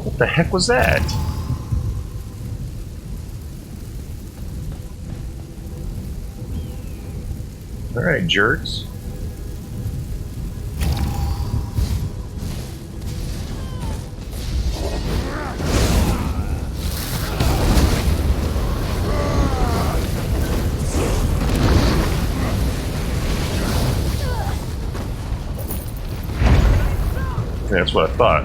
What the heck was that? Alright, jerks. Yeah, that's what I thought.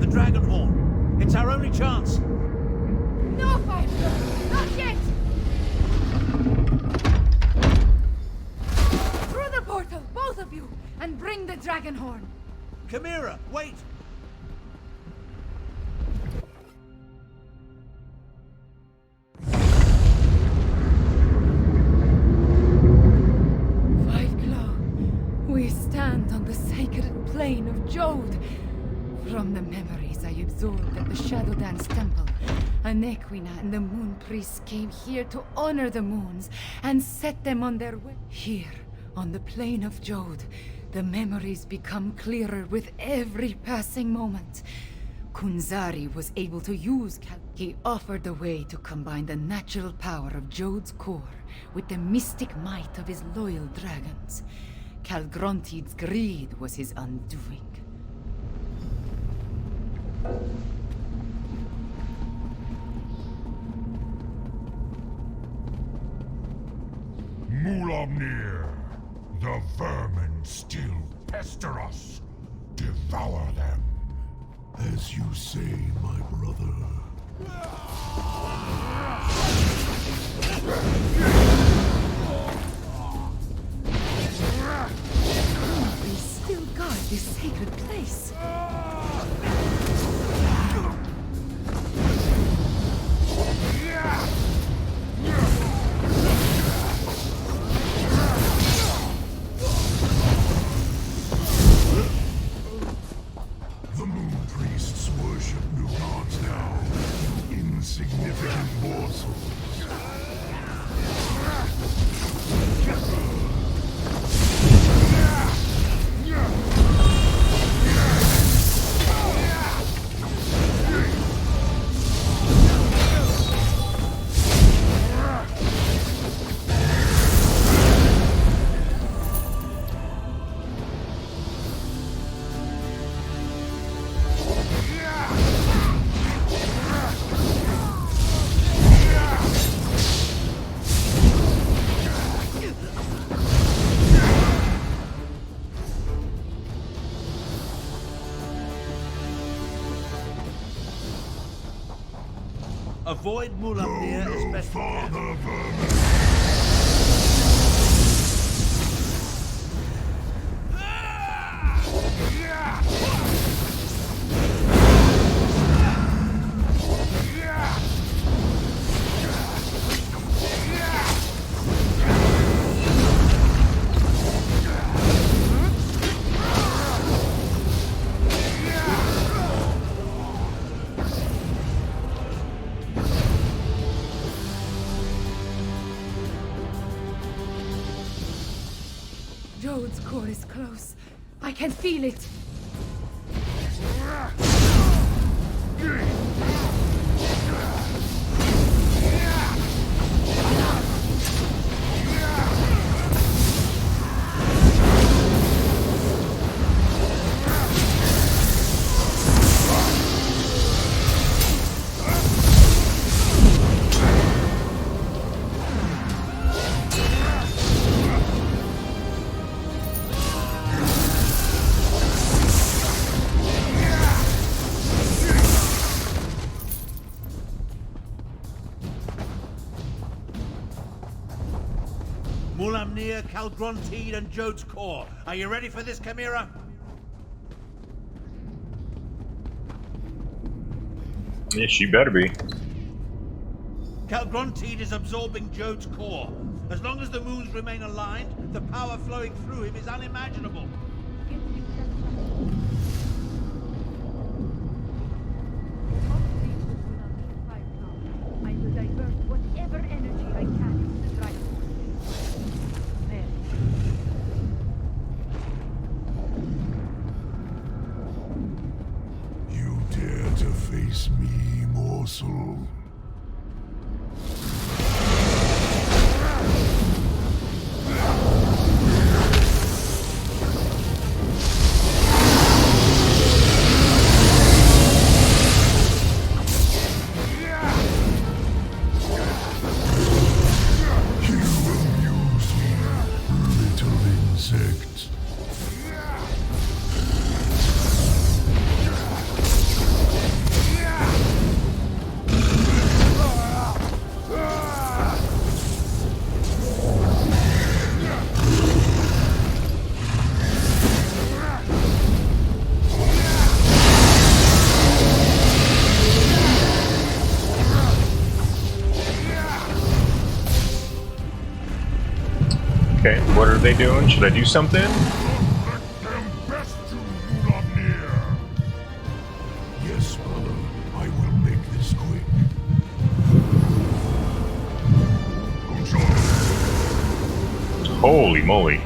The dragon horn. It's our only chance. No, Firefly! Not yet! Through the portal, both of you, and bring the dragon horn. Chimera, wait! We stand on the sacred plane of Jode. From the memories I absorbed at the Shadow Dance Temple, Anequina and the Moon Priests came here to honor the moons and set them on their way. Here, on the plane of Jode, the memories become clearer with every passing moment. Kunzari was able to use He offered a way to combine the natural power of Jode's core with the mystic might of his loyal dragons. Calgrontide's greed was his undoing. Mulamnir, the vermin still pester us. Devour them. As you say, my brother. We still guard this sacred place. The Moon Priests worship new gods now. Insignificant morsels. Avoid Mulamnir as best you can. Jode's core is close. I can feel it. Mulamnir, Calgronteed, and Jode's core. Are you ready for this, Chimera? Yeah, she better be. Calgronteed is absorbing Jode's core. As long as the moons remain aligned, the power flowing through him is unimaginable. I will divert whatever energy I can into the drive force. There. You dare to face me, morsel? You amuse me, little insect. Okay, what are they doing? Should I do something? Let them best you, Mulamnir. Yes, brother. I will make this quick. Holy moly.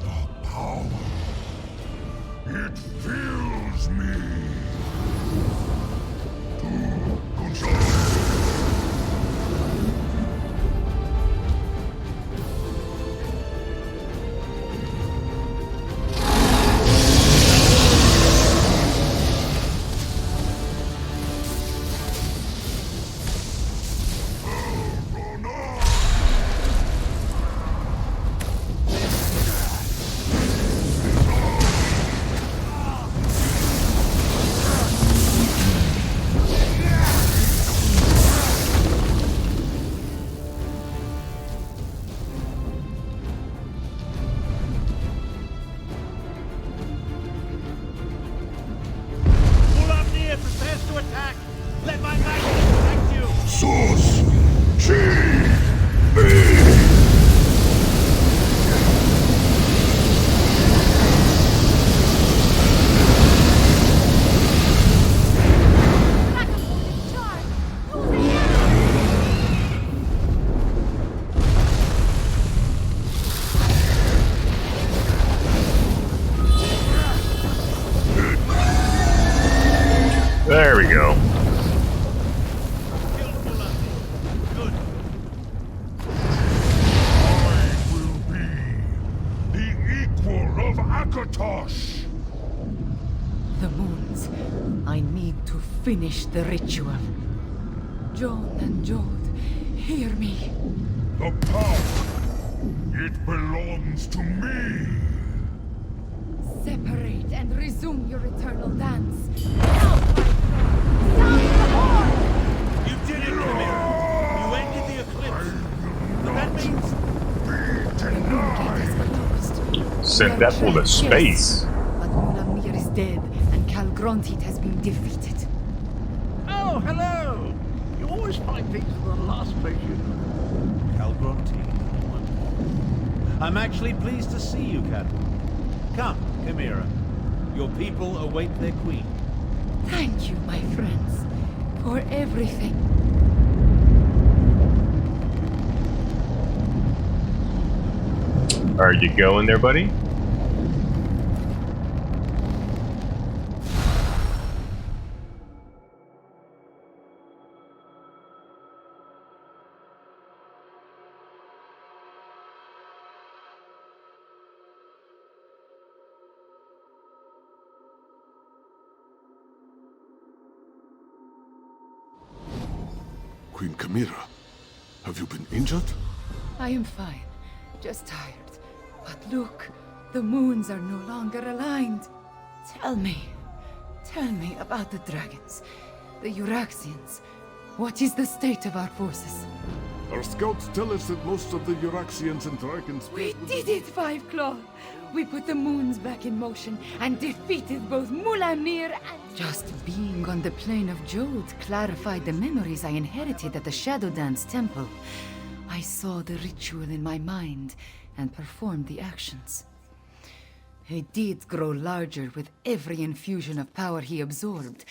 The power. It fills me. To control. Source. There we go. The moons. I need to finish the ritual. John and Jode, hear me. The power. It belongs to me. Separate and resume your eternal dance. Now, my friend, sound the horn! You did it, Chimera. You ended the eclipse. But that means... The moon gate is closed. Sent that fool to space. But Mulamnir is dead, and Calgrontit has been defeated. Oh, hello! You always find things in the last place you know. Calgronti. I'm actually pleased to see you, Captain. Come, Chimera. Your people await their queen. Thank you, my friends, for everything. Are you going there, buddy? Queen Chimera, have you been injured? I am fine, just tired. But look, the moons are no longer aligned. Tell me about the dragons, the Euraxians. What is the state of our forces? Our scouts tell us that most of the Euraxians and dragons... We did it, Five Claw! We put the moons back in motion and defeated both Mulamnir and... Just being on the plane of Jode clarified the memories I inherited at the Shadow Dance Temple. I saw the ritual in my mind and performed the actions. He did grow larger with every infusion of power he absorbed,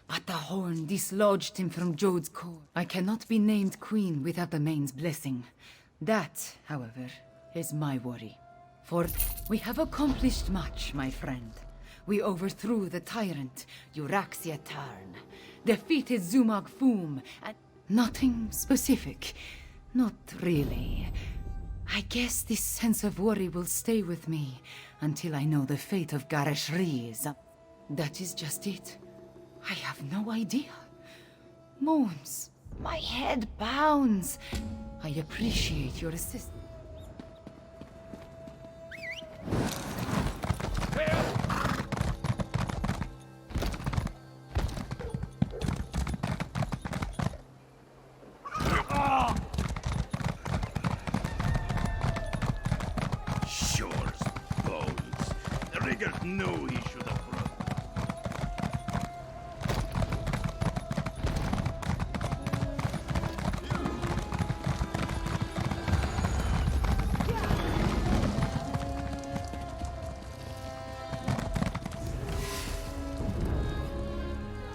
but the horn dislodged him from Jode's core. I cannot be named queen without the Main's blessing. That, however, is my worry. For we have accomplished much, my friend. We overthrew the tyrant, Euraxia Tarn, defeated Zumog Foom, and nothing specific. Not really. I guess this sense of worry will stay with me until I know the fate of Garash Riz. That is just it. I have no idea. Moons, my head pounds. I appreciate your assistance. Sure as bones. The rigger knew he should have run.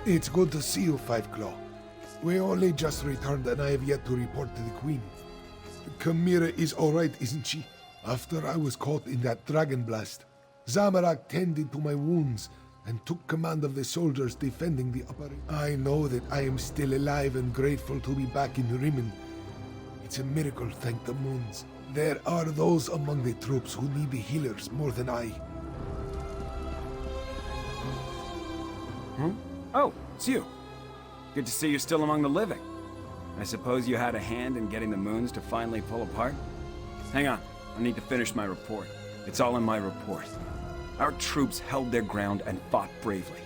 It's good to see you, Five Claw. We only just returned and I have yet to report to the Queen. Chimera is alright, isn't she? After I was caught in that dragon blast, Zamorak tended to my wounds and took command of the soldiers defending the upper. I know that I am still alive and grateful to be back in Rimmon. It's a miracle, thank the moons. There are those among the troops who need the healers more than I. Huh? Oh, it's you. Good to see you're still among the living. I suppose you had a hand in getting the moons to finally pull apart? Hang on, I need to finish my report. It's all in my report. Our troops held their ground and fought bravely.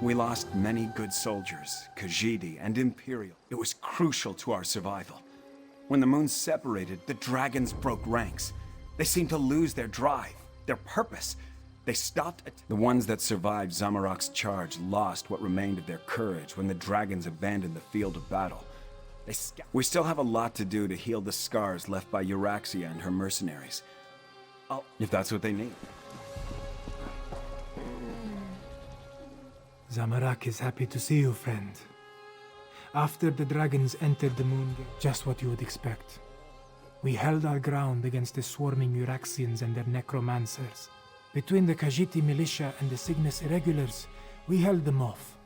We lost many good soldiers, Khajiit and Imperial. It was crucial to our survival. When the moons separated, the dragons broke ranks. They seemed to lose their drive, their purpose. They stopped. The ones that survived Zamorak's charge lost what remained of their courage when the dragons abandoned the field of battle. We still have a lot to do to heal the scars left by Euraxia and her mercenaries. If that's what they need. Zamorak is happy to see you, friend. After the dragons entered the moon gate, just what you would expect. We held our ground against the swarming Euraxians and their necromancers. Between the Khajiit militia and the Cygnus irregulars, we held them off.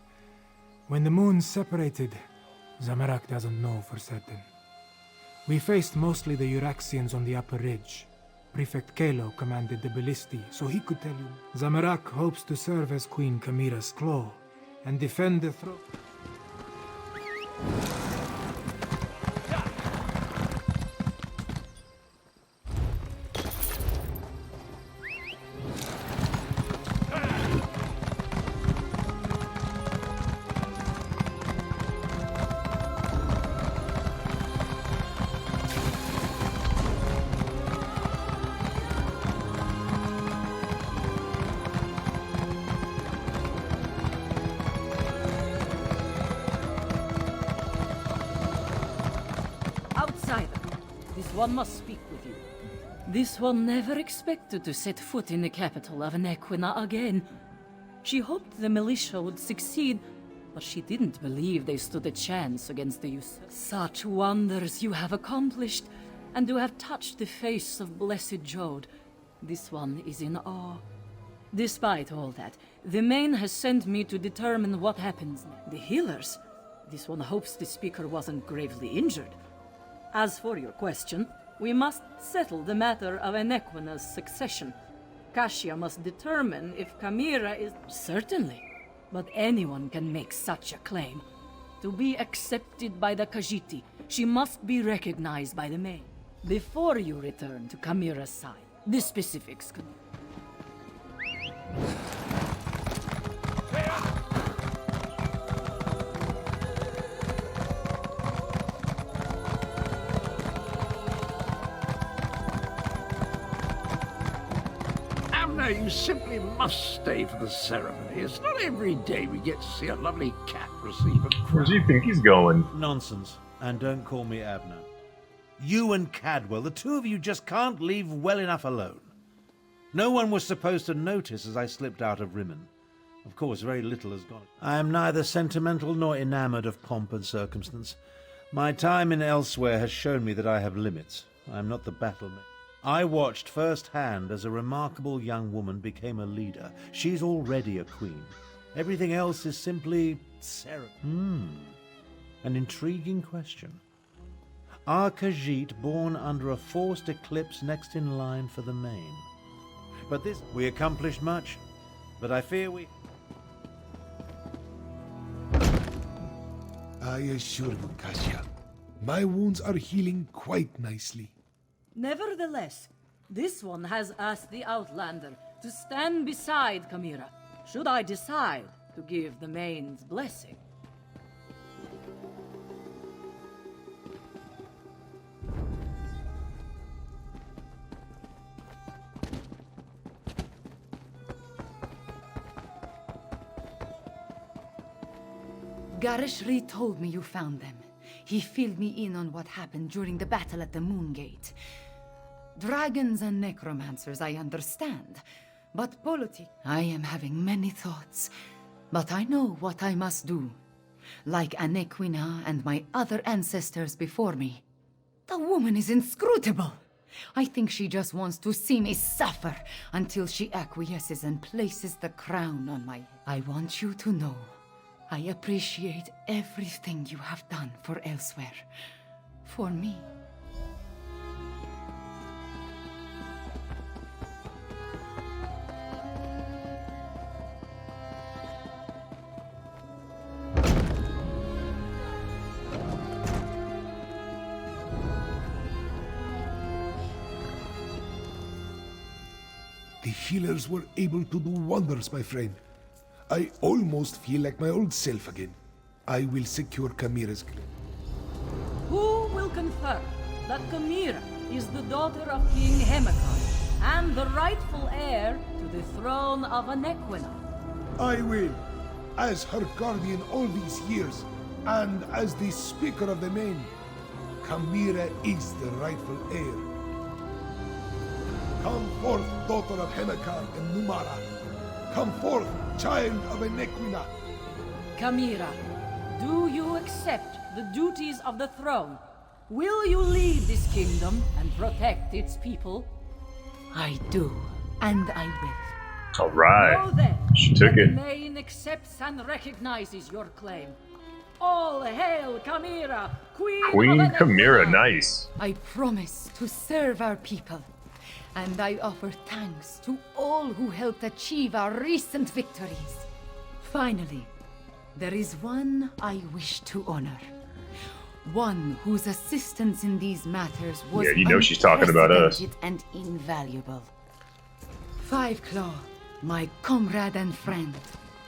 When the moons separated, Zamorak doesn't know for certain. We faced mostly the Euraxians on the upper ridge. Prefect Kalo commanded the Ballisti, so he could tell you. Zamorak hopes to serve as Queen Kamira's claw and defend the throne. This one must speak with you. This one never expected to set foot in the capital of Nequina again. She hoped the militia would succeed, but she didn't believe they stood a chance against the usurpers. Such wonders you have accomplished, and to have touched the face of blessed Jode. This one is in awe. Despite all that, the Main has sent me to determine what happens next. The healers? This one hopes the speaker wasn't gravely injured. As for your question, we must settle the matter of Nequina's succession. Kashia must determine if Kamira is... Certainly, but anyone can make such a claim. To be accepted by the Khajiit, she must be recognized by the Main. Before you return to Kamira's side, the specifics could... You simply must stay for the ceremony. It's not every day we get to see a lovely cat receive a crown. Where do you think he's going? Nonsense. And don't call me Abner. You and Cadwell, the two of you just can't leave well enough alone. No one was supposed to notice as I slipped out of Rimmon. Of course, very little has gone. I am neither sentimental nor enamored of pomp and circumstance. My time in Elsweyr has shown me that I have limits. I am not the battlemate. I watched firsthand as a remarkable young woman became a leader. She's already a queen. Everything else is simply ceremony. An intriguing question. Are Khajiit born under a forced eclipse next in line for the Main? But this... We accomplished much, but I fear we... I assure you, Kashia, my wounds are healing quite nicely. Nevertheless, this one has asked the Outlander to stand beside Kamira, should I decide to give the Main's blessing. Garishri told me you found them. He filled me in on what happened during the battle at the Moon Gate. Dragons and necromancers, I understand. But politics... I am having many thoughts. But I know what I must do. Like Nequina and my other ancestors before me. The woman is inscrutable. I think she just wants to see me suffer until she acquiesces and places the crown on my head. I want you to know I appreciate everything you have done for Elsweyr. For me. The healers were able to do wonders, my friend. I almost feel like my old self again. I will secure Kamira's claim. Who will confirm that Kamira is the daughter of King Hemekar and the rightful heir to the throne of Anequina? I will, as her guardian all these years, and as the Speaker of the Main. Kamira is the rightful heir. Come forth, daughter of Hemekar and Numara. Come forth, child of Anequina. Kamira, do you accept the duties of the throne? Will you lead this kingdom and protect its people? I do, and I will. All right. Know then She took that it. the Main accepts and recognizes your claim. All hail Kamira, Queen of Kamira, Anequina. nice. I promise to serve our people, and I offer thanks to all who helped achieve our recent victories. Finally, there is one I wish to honor. One whose assistance in these matters was Yeah, you know she's talking about us. unprecedented and invaluable. Five Claw, my comrade and friend,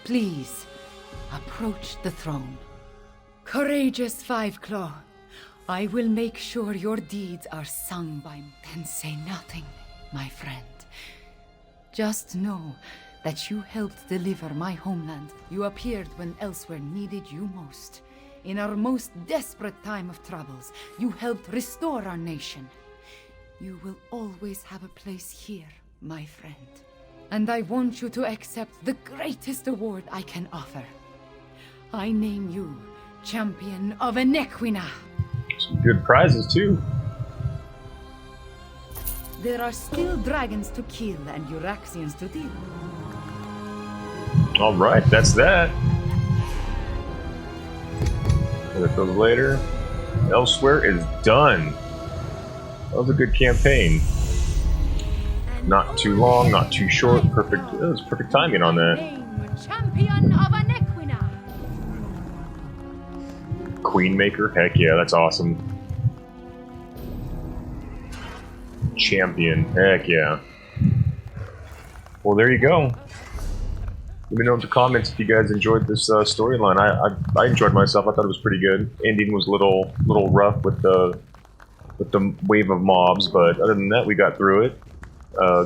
please approach the throne. Courageous Five Claw, I will make sure your deeds are sung by me. Then say nothing, my friend. Just know that you helped deliver my homeland. You appeared when Elsweyr needed you most. In our most desperate time of troubles, you helped restore our nation. You will always have a place here, my friend. And I want you to accept the greatest award I can offer. I name you Champion of Anequina. Some good prizes, too. There are still dragons to kill and Euraxians to deal. All right, that's that. Look those later. Elsweyr is done. That was a good campaign. Not too long, not too short. Perfect. It was perfect timing on that. Champion of Anequina. Queenmaker, heck yeah, that's awesome. Champion, heck yeah. Well, there you go. Let me know in the comments if you guys enjoyed this storyline. I enjoyed myself. I thought it was pretty good. Ending was a little rough with the wave of mobs, but other than that, we got through it.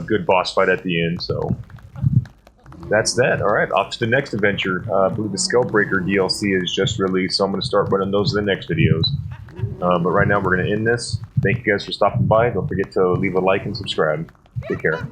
Good boss fight at the end, so that's that. All right, off to the next adventure. I believe the Skullbreaker DLC is just released, so I'm going to start running those in the next videos. But right now, we're going to end this. Thank you guys for stopping by. Don't forget to leave a like and subscribe. Take care.